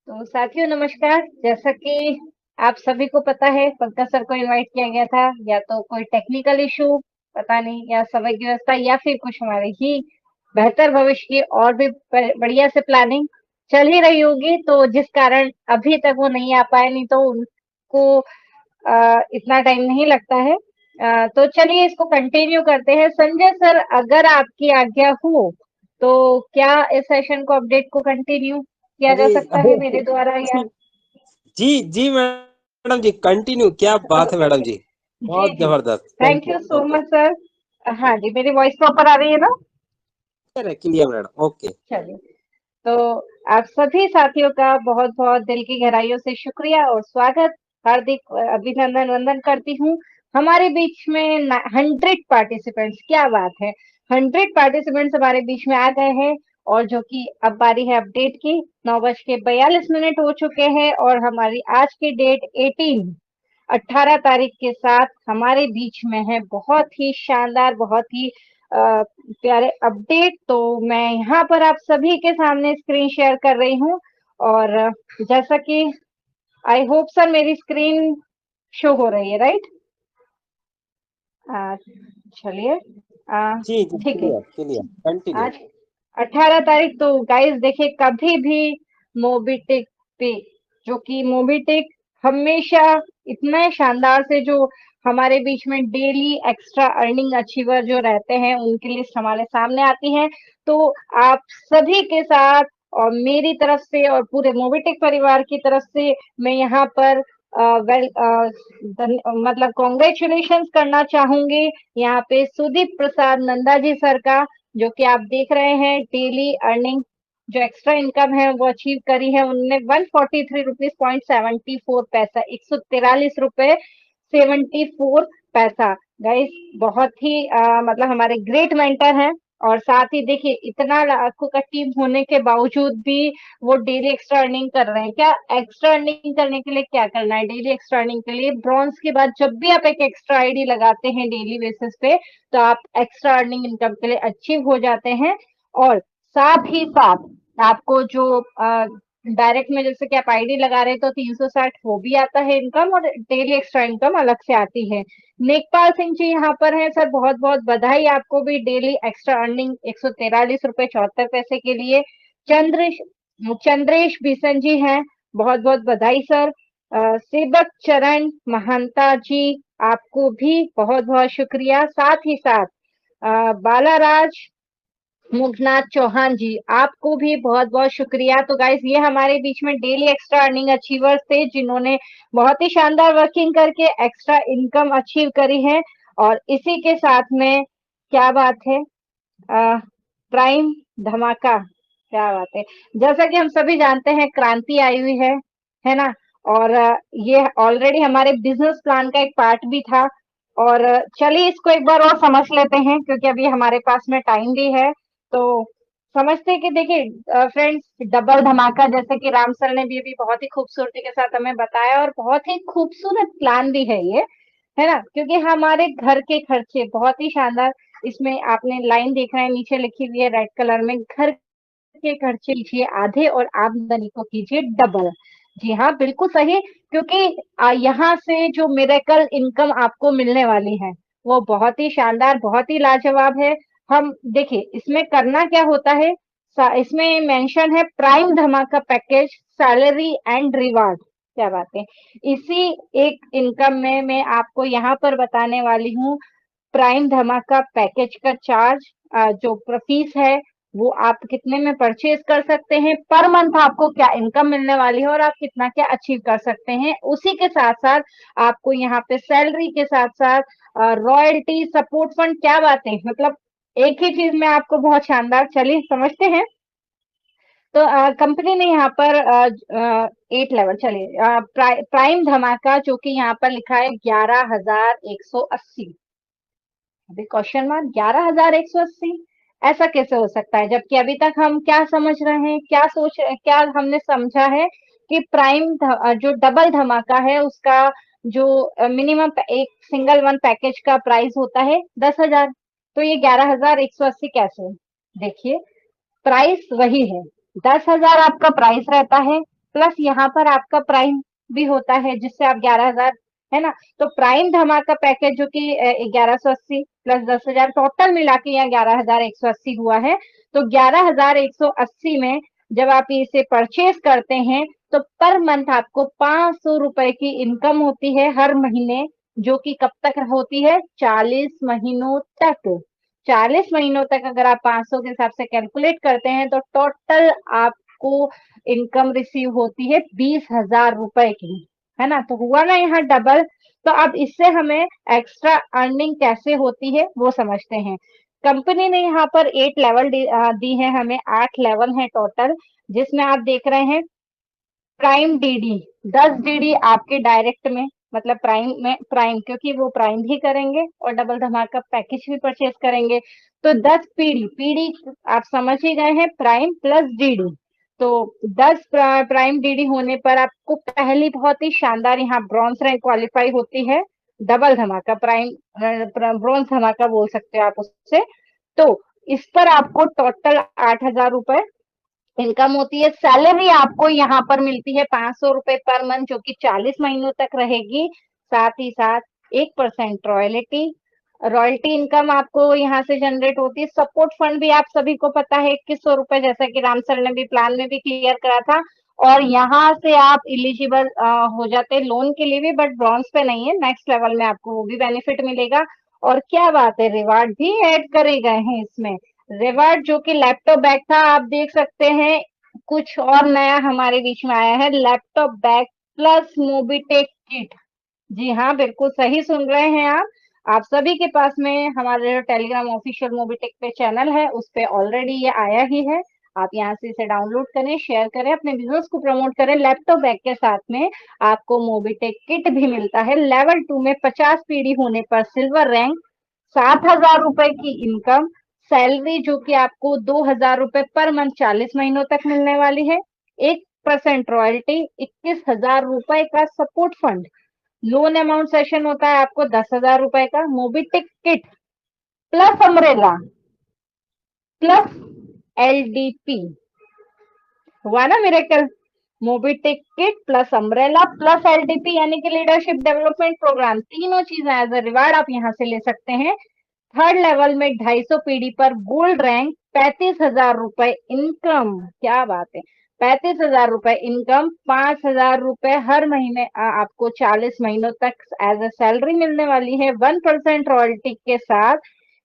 तो साथियों नमस्कार। जैसा कि आप सभी को पता है, पंकज सर को इनवाइट किया गया था, या तो कोई टेक्निकल इशू पता नहीं, या समय की व्यवस्था, या फिर कुछ हमारे ही बेहतर भविष्य की और भी बढ़िया से प्लानिंग चल ही रही होगी, तो जिस कारण अभी तक वो नहीं आ पाए। नहीं तो उनको इतना टाइम नहीं लगता है। तो चलिए इसको कंटिन्यू करते हैं। संजय सर, अगर आपकी आज्ञा हो तो क्या इस सेशन को अपडेट को कंटिन्यू किया जा जी सकता है मेरे द्वारा, या जी जी मैडम जी, कंटिन्यू। क्या बात है मैडम जी, जी बहुत जी, जबरदस्त। Thank you so much sir. हाँ जी, मेरी वॉइस प्रॉपर आ रही है ना? Clear madam, okay. चलिए, तो आप सभी साथियों का बहुत बहुत दिल की गहराइयों से शुक्रिया और स्वागत, हार्दिक अभिनंदन वंदन करती हूँ। हमारे बीच में 100 पार्टिसिपेंट्स, क्या बात है, 100 पार्टिसिपेंट्स हमारे बीच में आ गए हैं। और जो कि अब बारी है अपडेट की। 9:42 हो चुके हैं और हमारी आज की डेट 18 तारीख के साथ हमारे बीच में है बहुत ही शानदार, बहुत ही प्यारे अपडेट। तो मैं यहाँ पर आप सभी के सामने स्क्रीन शेयर कर रही हूँ। और जैसा कि आई होप सर मेरी स्क्रीन शो हो रही है, राइट? चलिए, जी जी, ठीक है। Clear clear, continue. आज 18 तारीख, तो गाइस देखिए, कभी भी मोबिटेक पे, जो कि मोबिटेक हमेशा इतने शानदार से जो हमारे बीच में डेली एक्स्ट्रा अर्निंग अचीवर जो रहते हैं उनकी लिस्ट हमारे सामने आती है। तो आप सभी के साथ और मेरी तरफ से और पूरे मोबिटेक परिवार की तरफ से मैं यहाँ पर मतलब कॉन्ग्रेचुलेशंस करना चाहूंगी यहाँ पे सुदीप प्रसाद नंदा जी सर का, जो कि आप देख रहे हैं डेली अर्निंग जो एक्स्ट्रा इनकम है वो अचीव करी है उनने 143 रुपीज 74 पैसा, 143 रुपए 74 पैसा। गाइस बहुत ही मतलब हमारे ग्रेट मेंटर हैं। और साथ ही देखिए, इतना लाखों का टीम होने के बावजूद भी वो डेली एक्स्ट्रा अर्निंग कर रहे हैं। क्या एक्स्ट्रा अर्निंग करने के लिए क्या करना है? डेली एक्स्ट्रा अर्निंग के लिए ब्रॉन्ज के बाद जब भी आप एक एक्स्ट्रा आईडी लगाते हैं डेली बेसिस पे, तो आप एक्स्ट्रा अर्निंग इनकम के लिए अचीव हो जाते हैं। और साथ ही साथ आपको जो डायरेक्ट में जैसे कि आप आईडी लगा रहे हैं तो 360 वो भी आता है इनकम, और डेली एक्स्ट्रा इनकम अलग से आती है। नेकपाल सिंह जी यहाँ पर हैं सर, बहुत बहुत बधाई आपको भी डेली एक्स्ट्रा अर्निंग 143 रुपए 74 पैसे के लिए। चंद्रेश बिसन जी हैं, बहुत बहुत बधाई सर। सेवक चरण महंता जी, आपको भी बहुत बहुत शुक्रिया। साथ ही साथ बालाराज मुगनाथ चौहान जी, आपको भी बहुत बहुत शुक्रिया। तो गाइस, ये हमारे बीच में डेली एक्स्ट्रा अर्निंग अचीवर्स थे जिन्होंने बहुत ही शानदार वर्किंग करके एक्स्ट्रा इनकम अचीव करी है। और इसी के साथ में क्या बात है, प्राइम धमाका, क्या बात है। जैसा कि हम सभी जानते हैं, क्रांति आई हुई है ना? और ये ऑलरेडी हमारे बिजनेस प्लान का एक पार्ट भी था। और चलिए इसको एक बार और समझ लेते हैं, क्योंकि अभी हमारे पास में टाइम भी है। तो समझते कि देखिए फ्रेंड्स, डबल धमाका, जैसे कि राम सर ने भी अभी बहुत ही खूबसूरती के साथ हमें बताया, और बहुत ही खूबसूरत प्लान भी है ये, है ना? क्योंकि हमारे घर के खर्चे बहुत ही शानदार, इसमें आपने लाइन देख रहे हैं नीचे लिखी हुई है रेड कलर में, घर के खर्चे कीजिए आधे और आमदनी को कीजिए डबल। जी हाँ, बिल्कुल सही। क्योंकि यहाँ से जो मिरेकल इनकम आपको मिलने वाली है वो बहुत ही शानदार, बहुत ही लाजवाब है। हम देखिए इसमें करना क्या होता है, इसमें मेंशन है प्राइम धमाका पैकेज सैलरी एंड रिवार्ड। क्या बात है। इसी एक इनकम में मैं आपको यहाँ पर बताने वाली हूँ प्राइम धमाका पैकेज का चार्ज, जो फीस है वो आप कितने में परचेज कर सकते हैं, पर मंथ आपको क्या इनकम मिलने वाली है और आप कितना क्या अचीव कर सकते हैं। उसी के साथ साथ आपको यहाँ पे सैलरी के साथ साथ रॉयल्टी सपोर्ट फंड, क्या बात है, मतलब एक ही चीज में आपको बहुत शानदार। चलिए समझते हैं। तो कंपनी ने यहाँ पर 8 लेवल, चलिए प्राइम धमाका जो कि यहाँ पर लिखा है 11,180। अभी क्वेश्चन मार्क, 11,180 ऐसा कैसे हो सकता है? जबकि अभी तक हम क्या समझ रहे हैं, क्या हमने समझा है कि जो डबल धमाका है उसका जो मिनिमम एक सिंगल वन पैकेज का प्राइस होता है 10,000। तो ये 11,180 कैसे? देखिए, प्राइस वही है, 10,000 आपका प्राइस रहता है, प्लस यहाँ पर आपका प्राइम भी होता है जिससे आप 11,000, है ना। तो प्राइम धमाका पैकेज जो कि 1180 प्लस 10,000 टोटल मिला के यहाँ 11,180 हुआ है। तो 11,180 में जब आप इसे परचेज करते हैं तो पर मंथ आपको 500 रुपए की इनकम होती है हर महीने, जो कि कब तक होती है, 40 महीनों तक। 40 महीनों तक अगर आप 500 के हिसाब से कैलकुलेट करते हैं तो टोटल आपको इनकम रिसीव होती है 20,000 रुपए की, है ना। तो हुआ ना यहाँ डबल। तो अब इससे हमें एक्स्ट्रा अर्निंग कैसे होती है वो समझते हैं। कंपनी ने यहाँ पर 8 लेवल दी है हमें, 8 लेवल है टोटल, जिसमें आप देख रहे हैं प्राइम डीडी 10 डीडी आपके डायरेक्ट में, मतलब प्राइम क्योंकि वो प्राइम भी करेंगे और डबल धमाका पैकेज भी परचेज करेंगे। तो 10 पीडी, पीडी आप समझ ही गए हैं, प्राइम प्लस डीडी। तो 10 प्राइम डीडी होने पर आपको पहली बहुत ही शानदार यहाँ ब्रॉन्ज रैंक क्वालिफाई होती है, डबल धमाका प्राइम ब्रॉन्ज धमाका बोल सकते हो आप उससे। तो इस पर आपको टोटल 8,000 रुपए इनकम होती है। सैलरी आपको यहाँ पर मिलती है 500 रुपए पर मंथ, जो कि 40 महीनों तक रहेगी। साथ ही साथ 1% रॉयल्टी रॉयल्टी इनकम आपको यहाँ से जनरेट होती है। सपोर्ट फंड भी आप सभी को पता है 2100 रुपए, जैसा कि राम सर ने भी प्लान में भी क्लियर करा था। और यहाँ से आप इलिजिबल हो जाते हैं लोन के लिए भी, बट ब्रॉन्ज पे नहीं है, नेक्स्ट लेवल में आपको वो भी बेनिफिट मिलेगा। और क्या बात है, रिवार्ड भी ऐड करे गए हैं इसमें। रिवार्ड जो कि लैपटॉप बैग था, आप देख सकते हैं कुछ और नया हमारे बीच में आया है, laptop bag plus Mobitech kit. जी हाँ, बिल्कुल सही सुन रहे हैं आप सभी के पास में हमारे टेलीग्राम ऑफिशियल मोबीटेक पे चैनल है, उस पे ऑलरेडी ये आया ही है। आप यहाँ से इसे डाउनलोड करें, शेयर करें, अपने बिजनेस को प्रमोट करें। लैपटॉप बैग के साथ में आपको मोबीटेक किट भी मिलता है। लेवल 2 में 50 पीडी होने पर सिल्वर रैंक, 7,000 रुपए की इनकम, सैलरी जो कि आपको 2,000 रुपए पर मंथ 40 महीनों तक मिलने वाली है, 1% रॉयल्टी, 21,000 रुपए का support fund, loan amount session होता है आपको 10,000 रुपए का, Mobitech kit plus umbrella plus LDP. हुआ ना miracle. Mobitech kit plus umbrella plus LDP यानी कि लीडरशिप डेवलपमेंट प्रोग्राम, तीनों चीजें एज अ रिवार्ड आप यहाँ से ले सकते हैं। थर्ड लेवल में 250 पीडी पर गोल्ड रैंक, 35,000 रुपए इनकम, क्या बात है, 35,000 रुपए इनकम, 5,000 रुपए हर महीने आपको 40 महीनों तक एज ए सैलरी मिलने वाली है। 1% रॉयल्टी के साथ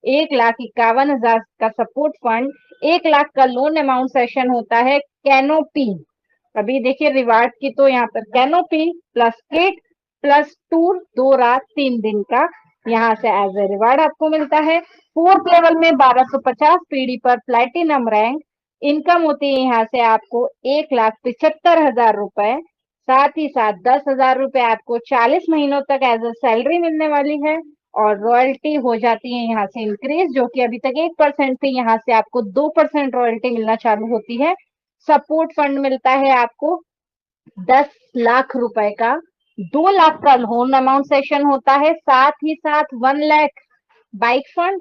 1,51,000 का सपोर्ट फंड, 1 लाख का लोन अमाउंट सेशन होता है। कैनोपी, अभी देखिए रिवार्ड की, तो यहाँ पर canopy plus kit plus tour 2 रात 3 दिन का यहाँ से एज ए रिवार्ड आपको मिलता है। फोर्थ लेवल में 1250 पीडी पर प्लेटिनम रैंक, इनकम होती है यहाँ से आपको 1,75,000 रुपए, साथ ही साथ 10,000 रुपए आपको 40 महीनों तक एज ए सैलरी मिलने वाली है। और रॉयल्टी हो जाती है यहाँ से इंक्रीज, जो कि अभी तक 1% थी, यहाँ से आपको 2% रॉयल्टी मिलना चालू होती है। सपोर्ट फंड मिलता है आपको 10 लाख रुपए का, 2 लाख का लोन अमाउंट सेशन होता है, साथ ही साथ 1 lakh bike fund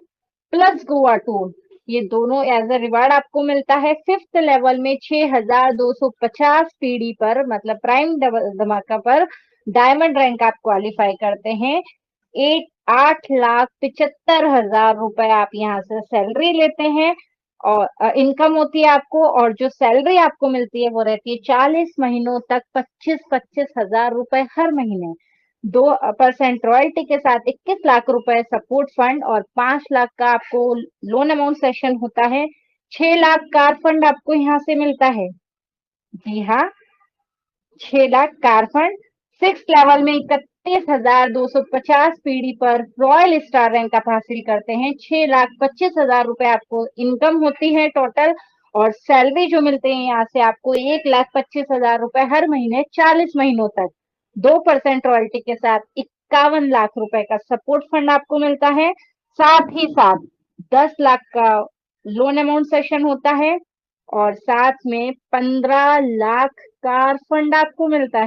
plus Goa tour, ये दोनों एज ए रिवार्ड आपको मिलता है। फिफ्थ लेवल में 6,250 पीडी पर, मतलब प्राइम धमाका पर डायमंड रैंक आप क्वालिफाई करते हैं, 8,75,000 रुपए आप यहाँ से सैलरी लेते हैं और इनकम होती है आपको। और जो सैलरी आपको मिलती है वो रहती है 40 महीनों तक 25,000 रुपए हर महीने। 2% रॉयल्टी के साथ 21 लाख रुपए सपोर्ट फंड और 5 लाख का आपको लोन अमाउंट सेशन होता है। 6 लाख कार फंड आपको यहाँ से मिलता है। जी हाँ, 6 लाख कार फंड। 6 लेवल में 31,250 पीडी पर रॉयल स्टार रैंक आप हासिल करते हैं। 6,25,000 रुपए आपको इनकम होती है टोटल। और सैलरी जो मिलते हैं यहाँ से आपको 1,25,000 रुपए हर महीने 40 महीनों तक। 2% रॉयल्टी के साथ 51 लाख रुपए का सपोर्ट फंड आपको मिलता है। साथ ही साथ 10 लाख का लोन अमाउंट सेशन होता है और साथ में 15 लाख कार फंड आपको मिलता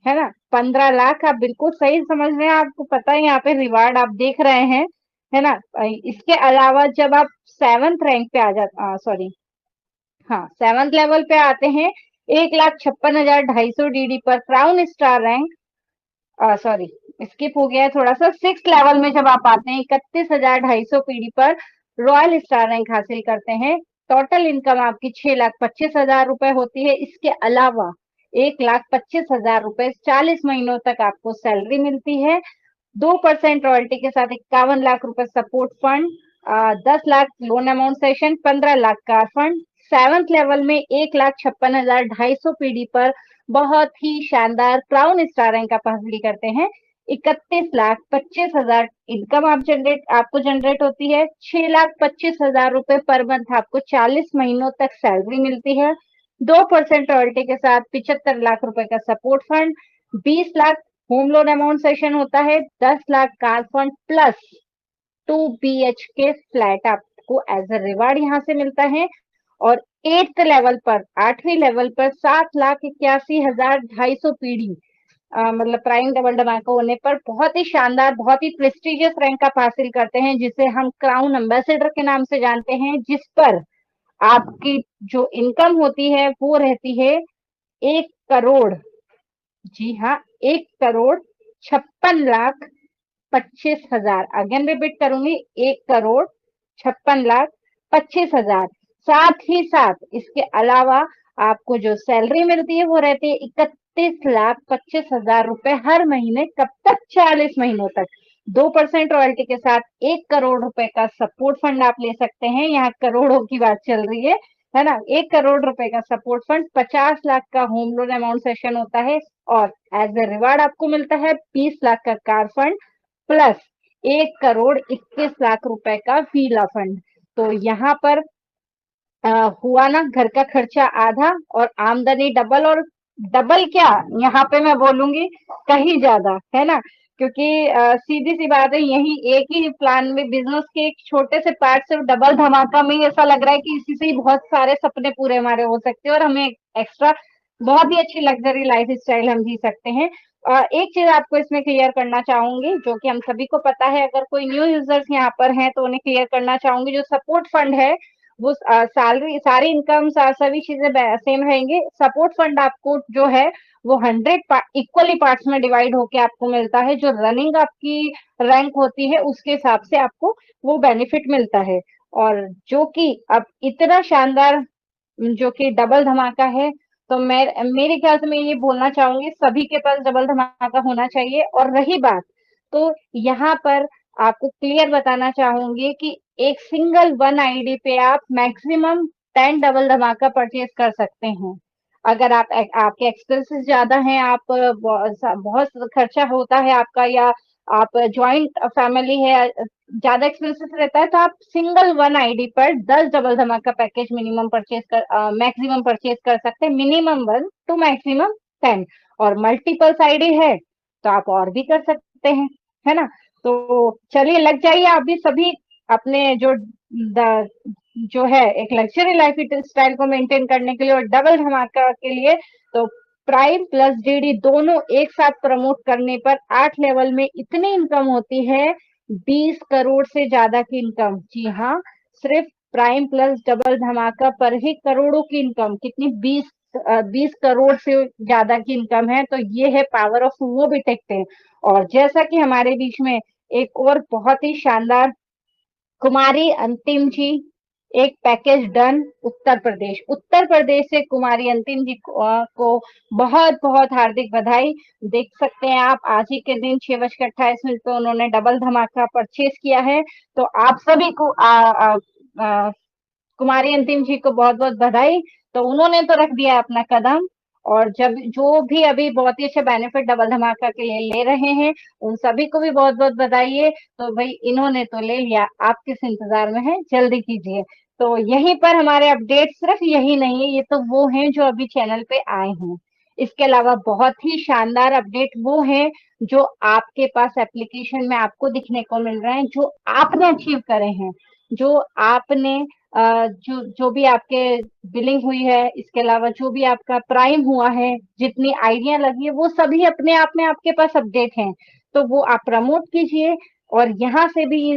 है ना। 15 लाख, आप बिल्कुल सही समझ रहे हैं, आपको पता है यहाँ पे रिवार्ड आप देख रहे हैं, है ना। इसके अलावा जब आप 7th रैंक पे आ जाते, सॉरी हाँ 7th लेवल पे आते हैं 1,56,250 DD पर crown star rank, sorry skip हो गया है थोड़ा सा, 6 लेवल में जब आप आते हैं 31,250 पीडी पर रॉयल स्टार रैंक हासिल करते हैं, टोटल इनकम आपकी 6,25,000 रुपए होती है। इसके अलावा 1,25,000 रुपए 40 महीनों तक आपको सैलरी मिलती है। 2% रॉयल्टी के साथ 51 लाख रुपए support fund, 10 lakh loan amount session, 15 lakh car fund. 7th level में 1,56,250 पीडी पर बहुत ही शानदार क्राउन स्टार रैंक आप हासिल करते हैं। 31,25,000 इनकम आपको जनरेट होती है। 6,25,000 रुपए पर मंथ आपको 40 महीनों तक सैलरी मिलती है। 2% रॉयल्टी के साथ 75 लाख रुपए का support fund, 20 lakh home loan amount session होता है, 10 lakh car fund plus 2 BHK flat आपको एज अ रिवार्ड यहाँ से मिलता है। और 8th लेवल पर 8वीं लेवल पर 7,81,250 पीडी मतलब प्राइम डबल धमाका होने पर बहुत ही शानदार, बहुत ही प्रेस्टिजियस रैंक आप हासिल करते हैं, जिसे हम क्राउन एम्बेसडर के नाम से जानते हैं, जिस पर आपकी जो इनकम होती है वो रहती है 1 करोड़, जी हाँ 1,56,25,000। अगेन रिपीट करूंगी, 1,56,25,000। साथ ही साथ इसके अलावा आपको जो सैलरी मिलती है वो रहती है 31,25,000 रुपए हर महीने। कब तक? 40 महीनों तक। 2% रॉयल्टी के साथ 1 करोड़ रुपए का सपोर्ट फंड आप ले सकते हैं। यहाँ करोड़ों की बात चल रही है ना। 1 करोड़ रुपए का सपोर्ट फंड, 50 लाख का होम लोन अमाउंट सेशन होता है और एज ए रिवार्ड आपको मिलता है 20 लाख का कार फंड प्लस 1,21,00,000 रुपए का वीला फंड। तो यहाँ पर हुआ ना घर का खर्चा आधा और आमदनी डबल, और डबल क्या यहाँ पे मैं बोलूंगी कहीं ज्यादा, है ना। क्योंकि सीधी सी बात है, यही एक ही प्लान में बिजनेस के एक छोटे से पार्ट से डबल धमाका में ऐसा लग रहा है कि इसी से ही बहुत सारे सपने पूरे हमारे हो सकते हैं और हमें एक्स्ट्रा बहुत ही अच्छी लग्जरी लाइफ स्टाइल हम जी सकते हैं। एक चीज आपको इसमें क्लियर करना चाहूंगी जो कि हम सभी को पता है, अगर कोई न्यू यूजर्स यहाँ पर हैं तो उन्हें क्लियर करना चाहूंगी। जो सपोर्ट फंड है वो सैलरी, सारी इनकम, सभी चीजें सेम रहेंगे। सपोर्ट फंड आपको जो है वो 100 इक्वली पार्ट्स में डिवाइड होके आपको मिलता है। जो रनिंग आपकी रैंक होती है उसके हिसाब से आपको वो बेनिफिट मिलता है। और जो कि अब इतना शानदार जो कि डबल धमाका है, तो मेरे ख्याल से मैं ये बोलना चाहूंगी सभी के पास डबल धमाका होना चाहिए। और रही बात, तो यहाँ पर आपको क्लियर बताना चाहूंगी कि एक सिंगल 1 आईडी पे आप मैक्सिमम 10 डबल धमाका परचेज कर सकते हैं। अगर आपके एक्सपेंसेस ज्यादा हैं, आप बहुत खर्चा होता है आपका, या आप ज्वाइंट फैमिली है, ज्यादा एक्सपेंसेस रहता है, तो आप सिंगल 1 आईडी पर 10 डबल धमाका पैकेज मैक्सिमम परचेज कर सकते हैं। Minimum 1 to maximum 10। और मल्टीपल आईडी है तो आप और भी कर सकते हैं, है ना। तो चलिए लग जाइए आप भी सभी अपने जो है एक लग्जरी लाइफ स्टाइल को मेंटेन करने के लिए और डबल धमाका के लिए। तो प्राइम प्लस डीडी दोनों एक साथ प्रमोट करने पर 8 लेवल में इतनी इनकम होती है 20 करोड़ से ज्यादा की इनकम। जी हाँ, सिर्फ प्राइम प्लस डबल धमाका पर ही करोड़ों की इनकम। कितनी? 20 करोड़ से ज्यादा की इनकम है। तो ये है पावर ऑफ मोबिटेक। और जैसा कि हमारे बीच में एक और बहुत ही शानदार कुमारी अंतिम जी, एक पैकेज डन उत्तर प्रदेश से कुमारी अंतिम जी को बहुत बहुत हार्दिक बधाई। देख सकते हैं आप आज ही के दिन 6:28 पे उन्होंने डबल धमाका परचेज किया है। तो आप सभी को कुमारी अंतिम जी को बहुत बहुत बधाई। तो उन्होंने तो रख दिया अपना कदम, और जब जो भी अभी बहुत ही अच्छे बेनिफिट डबल धमाका के लिए ले रहे हैं उन सभी को भी बहुत बहुत बधाई। तो भाई इन्होंने तो ले लिया, आप किस इंतजार में हैं, जल्दी कीजिए। तो यहीं पर हमारे अपडेट सिर्फ यही नहीं है, ये तो वो हैं जो अभी चैनल पे आए हैं। इसके अलावा बहुत ही शानदार अपडेट वो हैं जो आपके पास एप्लीकेशन में आपको दिखने को मिल रहे हैं, जो आपने अचीव करे हैं, जो आपने जो भी आपके बिलिंग हुई है, इसके अलावा जो भी आपका प्राइम हुआ है, जितनी आइडिया लगी है, वो सभी अपने आप में आपके पास अपडेट हैं। तो वो आप प्रमोट कीजिए। और यहाँ से भी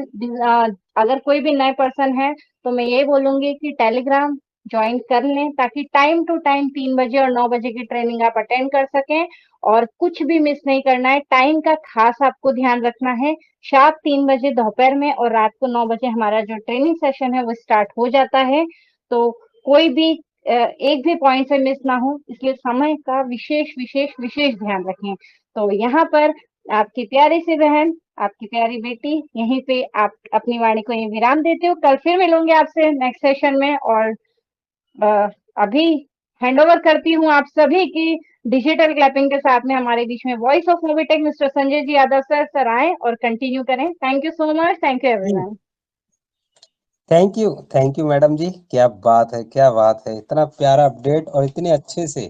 अगर कोई भी नए पर्सन है तो मैं ये बोलूंगी कि टेलीग्राम ज्वाइन कर लें, ताकि टाइम टू टाइम 3 बजे और 9 बजे की ट्रेनिंग आप अटेंड कर सकें। और कुछ भी मिस नहीं करना है, टाइम का खास आपको ध्यान रखना है। शार्प 3 बजे दोपहर में और रात को 9 बजे हमारा जो ट्रेनिंग सेशन है वो स्टार्ट हो जाता है। तो कोई भी एक भी पॉइंट से मिस ना हो, इसलिए समय का विशेष विशेष विशेष ध्यान रखें। तो यहाँ पर आपकी प्यारी सी बहन, आपकी प्यारी बेटी यहीं पे आप अपनी वाणी को ये विराम देती हूँ। कल फिर मिलूंगी आपसे नेक्स्ट सेशन में। और अभी हैंडओवर करती हूँ आप सभी की डिजिटल क्लैपिंग के साथ में हमारे बीच में voice of Mobitech mister Sanjay ji Yadav sir आए और कंटिन्यू करें। Thank you so much, thank you everyone. Thank you madam जी, क्या बात है, क्या बात है, इतना प्यारा अपडेट और इतने अच्छे से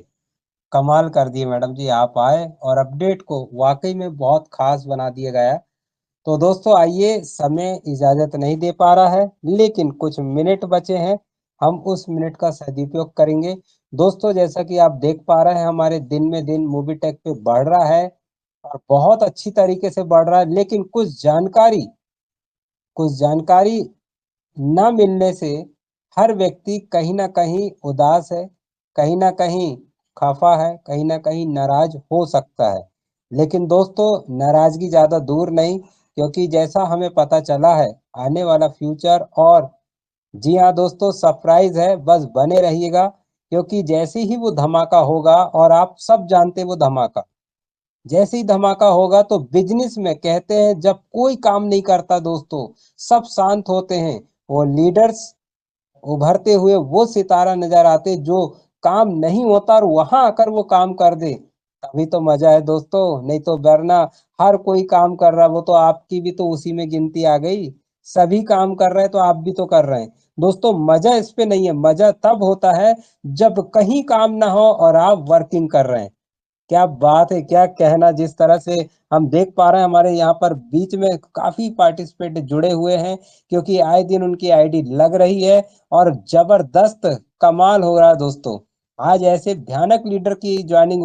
कमाल कर दिए मैडम जी। आप आए और अपडेट को वाकई में बहुत खास बना दिया गया। तो दोस्तों आइए, समय इजाजत नहीं दे पा रहा है, लेकिन कुछ मिनट बचे हैं, हम उस मिनट का सदुपयोग करेंगे। दोस्तों जैसा कि आप देख पा रहे हैं, हमारे दिन में दिन मोबीटेक पे बढ़ रहा है और बहुत अच्छी तरीके से बढ़ रहा है, लेकिन कुछ जानकारी न मिलने से हर व्यक्ति कहीं ना कहीं उदास है, कहीं ना कहीं खफा है, कहीं ना कहीं नाराज हो सकता है। लेकिन दोस्तों नाराजगी ज्यादा दूर नहीं, क्योंकि जैसा हमें पता चला है आने वाला फ्यूचर, और जी हाँ दोस्तों सरप्राइज है, बस बने रहिएगा, क्योंकि जैसे ही वो धमाका होगा, और आप सब जानते हैं वो धमाका जैसे ही धमाका होगा, तो बिजनेस में कहते हैं जब कोई काम नहीं करता दोस्तों, सब शांत होते हैं, वो लीडर्स उभरते हुए वो सितारा नजर आते जो काम नहीं होता और वहां आकर वो काम कर दे, तभी तो मजा है दोस्तों। नहीं तो वरना हर कोई काम कर रहा, वो तो आपकी भी तो उसी में गिनती आ गई। सभी काम कर रहे हैं तो आप भी तो कर रहे हैं। दोस्तों मजा इस पे नहीं है, मजा तब होता है जब कहीं काम ना हो और आप वर्किंग कर रहे हैं। क्या बात है, क्या कहना। जिस तरह से हम देख पा रहे हैं हमारे यहाँ पर बीच में काफी पार्टिसिपेंट जुड़े हुए हैं, क्योंकि आए दिन उनकी आईडी लग रही है और जबरदस्त कमाल हो रहा है दोस्तों। आज ऐसे भयानक लीडर की ज्वाइनिंग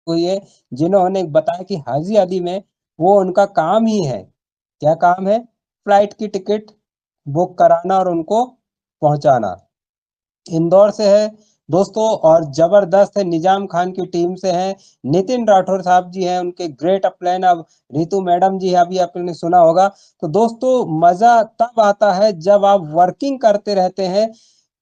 हुई है, जिन्होंने बताया कि हाजी अली में वो उनका काम ही है। क्या काम है? फ्लाइट की टिकट बुक कराना और उनको पहुंचाना। इंदौर से है दोस्तों, और जबरदस्त है, निजाम खान की टीम से है। नितिन राठौर साहब जी हैं, उनके ग्रेट अपलाइन। अब रितु मैडम जी है, अभी आपने सुना होगा। तो दोस्तों मजा तब आता है जब आप वर्किंग करते रहते हैं,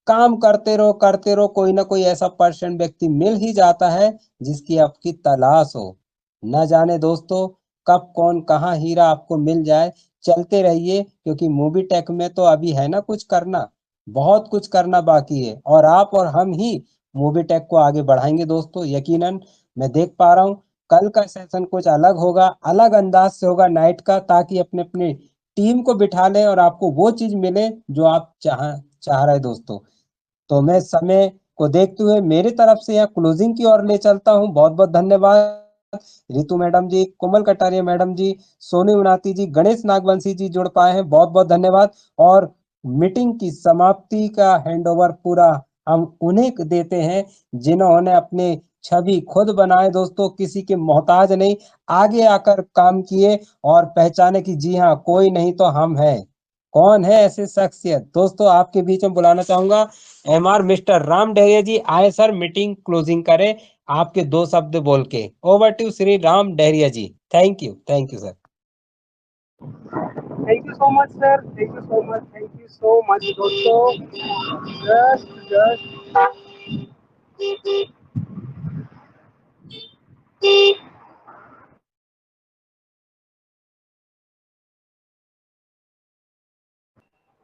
काम करते रहो, कोई ना कोई ऐसा पर्सन व्यक्ति मिल ही जाता है जिसकी आपकी तलाश हो। न जाने दोस्तों कब कौन कहाँ हीरा आपको मिल जाए। चलते रहिए, क्योंकि मूवी टेक में तो अभी है ना कुछ करना, बहुत कुछ करना बाकी है, और आप और हम ही मूवी टेक को आगे बढ़ाएंगे दोस्तों, यकीनन। मैं देख पा रहा हूँ कल का सेशन कुछ अलग होगा, अलग अंदाज से होगा नाइट का, ताकि अपने अपने टीम को बिठा लें और आपको वो चीज मिले जो आप चाह रहे दोस्तों। तो मैं समय को देखते हुए मेरी तरफ से यहाँ क्लोजिंग की ओर ले चलता हूँ। बहुत बहुत धन्यवाद रितु मैडम जी, कोमल कटारिया मैडम जी, सोनी उनाती जी, गणेश नागवंशी जी जुड़ पाए हैं, बहुत बहुत धन्यवाद। और मीटिंग की समाप्ति का हैंडओवर पूरा हम उन्हें देते हैं जिन्होंने अपने छवि खुद बनाए दोस्तों, किसी के मोहताज नहीं, आगे आकर काम किए और पहचाने कि जी हाँ कोई नहीं तो हम हैं। कौन है ऐसे शख्सियत दोस्तों? आपके बीच में बुलाना चाहूंगा एमआर मिस्टर राम डहरिया जी। आए सर, मीटिंग क्लोजिंग करें आपके दो शब्द बोल के। Over to Shri Ram Dahariya ji. Thank you sir. Thank you so much sir, thank you so much, thank you so much दोस्तों। जस्ट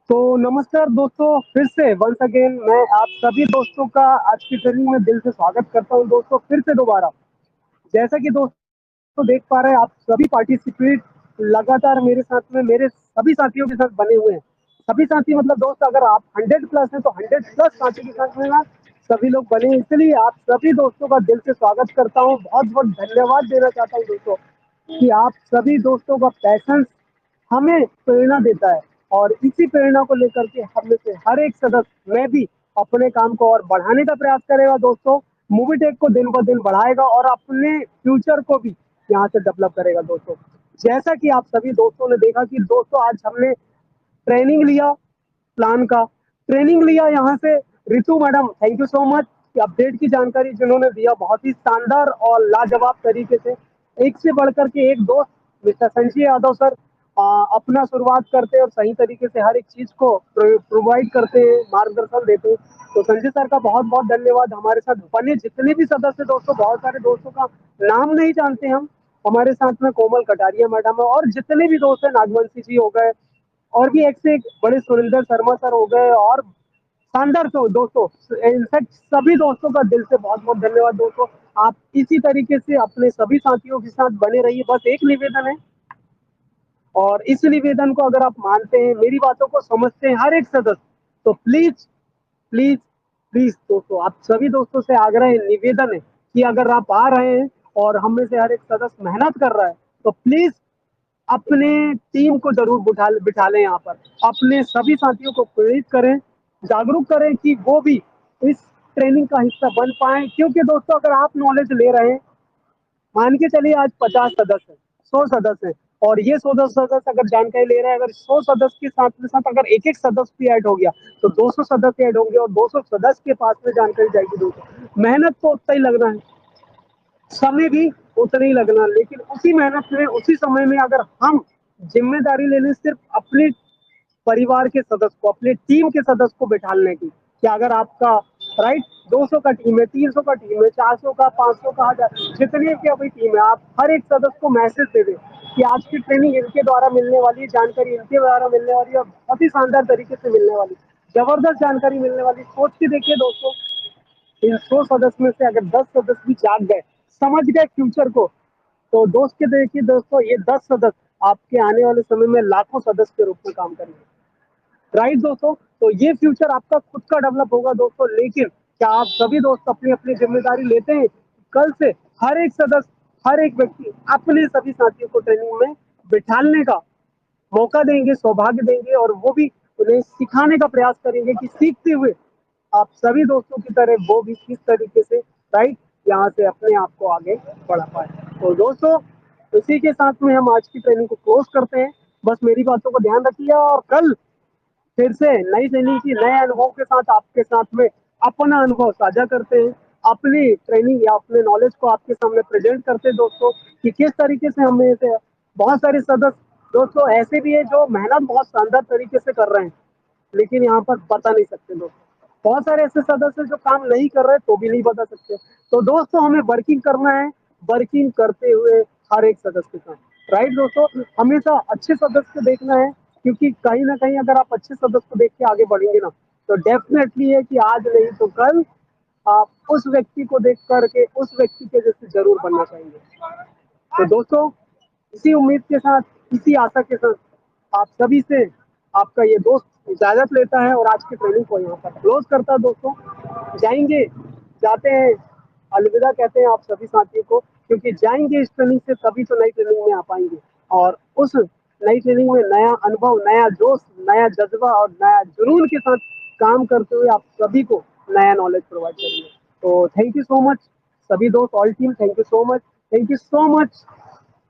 तो नमस्कार दोस्तों, फिर से वंस अगेन मैं आप सभी दोस्तों का आज की ट्रेनिंग में दिल से स्वागत करता हूं दोस्तों, फिर से दोबारा। जैसा कि दोस्तों देख पा रहे हैं, आप सभी पार्टिसिपेट लगातार मेरे साथ में, मेरे सभी साथियों के साथ बने हुए हैं। सभी साथी मतलब दोस्त, अगर आप 100 प्लस हैं तो 100 प्लस साथी के साथ में ना सभी लोग बने हैं। इसलिए आप सभी दोस्तों का दिल से स्वागत करता हूँ, बहुत बहुत धन्यवाद देना चाहता हूँ दोस्तों, कि आप सभी दोस्तों का पैशन हमें प्रेरणा देता है। और इसी प्रेरणा को लेकर के हम में से हर एक सदस्य, मैं भी अपने काम को और बढ़ाने का प्रयास करेगा दोस्तों। मूवी टेक को दिन ब दिन बढ़ाएगा और अपने फ्यूचर को भी यहाँ से डेवलप करेगा दोस्तों। जैसा कि आप सभी दोस्तों ने देखा कि दोस्तों आज हमने ट्रेनिंग लिया, प्लान का ट्रेनिंग लिया यहाँ से, Ritu madam, thank you so much कि अपडेट की जानकारी जिन्होंने दिया, बहुत ही शानदार और लाजवाब तरीके से। एक से बढ़कर के एक दोस्त मिस्टर संजय यादव सर अपना शुरुआत करते हैं और सही तरीके से हर एक चीज को प्रोवाइड करते हैं, मार्गदर्शन देते हैं। तो संजय सर का बहुत बहुत धन्यवाद। हमारे साथ बने जितने भी सदस्य दोस्तों, बहुत सारे दोस्तों का नाम नहीं जानते हम। हमारे साथ में कोमल कटारिया मैडम है और जितने भी दोस्त हैं, नागवंशी जी हो गए और भी एक से एक बड़े, सुरेंद्र शर्मा सर हो गए और शानदार। तो दोस्तों, इनफैक्ट सभी दोस्तों का दिल से बहुत बहुत धन्यवाद दोस्तों। आप इसी तरीके से अपने सभी साथियों के साथ बने रहिए। बस एक निवेदन है, और इस निवेदन को अगर आप मानते हैं, मेरी बातों को समझते हैं हर एक सदस्य, तो प्लीज प्लीज प्लीज दोस्तों, आप सभी दोस्तों से आग्रह है, निवेदन है कि अगर आप आ रहे हैं और हम में से हर एक सदस्य मेहनत कर रहा है, तो प्लीज अपने टीम को जरूर बिठा लें यहाँ पर। अपने सभी साथियों को प्रेरित करें, जागरूक करें कि वो भी इस ट्रेनिंग का हिस्सा बन पाए। क्योंकि दोस्तों, अगर आप नॉलेज ले रहे हैं, मान के चलिए आज 50 सदस्य हैं, 100 सदस्य हैं, और ये 100 सदस्य अगर जानकारी ले रहे हैं, अगर 100 सदस्य के साथ में साथ अगर एक एक सदस्य भी ऐड हो गया, तो 200 सदस्य ऐड होंगे और 200 सदस्य के पास में जानकारी जाएगी। दोस्तों, मेहनत तो उतना ही लगना है, समय भी उतना ही लगना, लेकिन उसी मेहनत में, उसी समय में अगर हम जिम्मेदारी ले लें सिर्फ अपने परिवार के सदस्य को, अपने टीम के सदस्य को बिठाने की, कि अगर आपका राइट 200 का टीम है, 300 का टीम है, 400 का, 500 का, 1000, जितनी की अभी टीम है, आप हर एक सदस्य को मैसेज दे दें कि आज की ट्रेनिंग इनके द्वारा मिलने वाली है, जानकारी इनके द्वारा मिलने वाली है और बहुत ही शानदार तरीके से मिलने वाली, जबरदस्त जानकारी मिलने वाली। सोच के देखिए दोस्तों, इन 100 सदस्य में से अगर 10 सदस्य भी जाग गए, समझ गए फ्यूचर को, तो दोस्त के देखिए दोस्तों, ये 10 सदस्य आपके आने वाले समय में लाखों सदस्य के रूप में काम करेंगे। राइट दोस्तों, तो ये फ्यूचर आपका खुद का डेवलप होगा दोस्तों। लेकिन क्या आप सभी दोस्त अपनी अपनी जिम्मेदारी लेते हैं? कल से हर एक सदस्य, हर एक व्यक्ति अपने सभी साथियों को ट्रेनिंग में बिठाने का मौका देंगे, सौभाग्य देंगे, और वो भी उन्हें सिखाने का प्रयास करेंगे कि सीखते हुए आप सभी दोस्तों की तरह वो भी किस तरीके से राइट यहाँ से अपने आप को आगे बढ़ा पाए। तो दोस्तों, इसी के साथ में हम आज की ट्रेनिंग को क्लोज करते हैं। बस मेरी बातों को ध्यान रखिए, और कल फिर से नई ट्रेनिंग की नए अनुभव के साथ आपके साथ में अपना अनुभव साझा करते हैं, अपनी ट्रेनिंग या अपने नॉलेज को आपके सामने प्रेजेंट करते हैं दोस्तों, कि किस तरीके से हमें से बहुत सारे सदस्य दोस्तों ऐसे भी है जो मेहनत बहुत शानदार तरीके से कर रहे हैं, लेकिन यहाँ पर बता नहीं सकते दोस्तों। बहुत सारे ऐसे सदस्य जो काम नहीं कर रहे तो भी नहीं बता सकते। तो दोस्तों, हमें वर्किंग करना है, वर्किंग करते हुए हर एक सदस्य के साथ। राइट दोस्तों, हमेशा अच्छे सदस्य को देखना है, क्योंकि कहीं ना कहीं अगर आप अच्छे सदस्य को देख के आगे बढ़ेंगे ना, तो डेफिनेटली है कि आज नहीं तो कल आप उस व्यक्ति को देख करके उस व्यक्ति के जैसे जरूर बनना चाहेंगे। तो दोस्तों, इसी उम्मीद के साथ, इसी आशा के साथ आप सभी से आपका ये दोस्त इजाजत लेता है और आज की ट्रेनिंग को यहाँ पर क्लोज करता है दोस्तों। जाएंगे, जाते हैं, अलविदा कहते हैं आप सभी साथियों को, क्योंकि जाएंगे इस ट्रेनिंग से तभी तो नई ट्रेनिंग में आ पाएंगे, और उस नई ट्रेनिंग में नया अनुभव, नया जोश, नया जज्बा और नया जुनून के साथ काम करते हुए आप सभी को नया नॉलेज प्रोवाइड करेंगे। तो थैंक यू सो मच सभी दोस्त, all team, thank you so much, thank you so much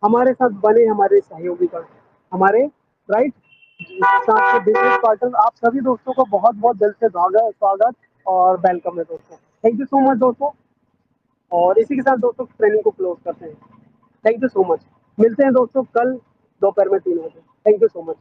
हमारे साथ बने, हमारे सहयोगी गण, हमारे राइट साथ में बिजनेस पार्टनर, आप सभी दोस्तों को बहुत बहुत दिल से स्वागत और वेलकम है दोस्तों। थैंक यू सो मच दोस्तों, और इसी के साथ दोस्तों ट्रेनिंग को क्लोज करते हैं। थैंक यू सो मच, मिलते हैं दोस्तों कल दोपहर में 3 बजे। Thank you so much.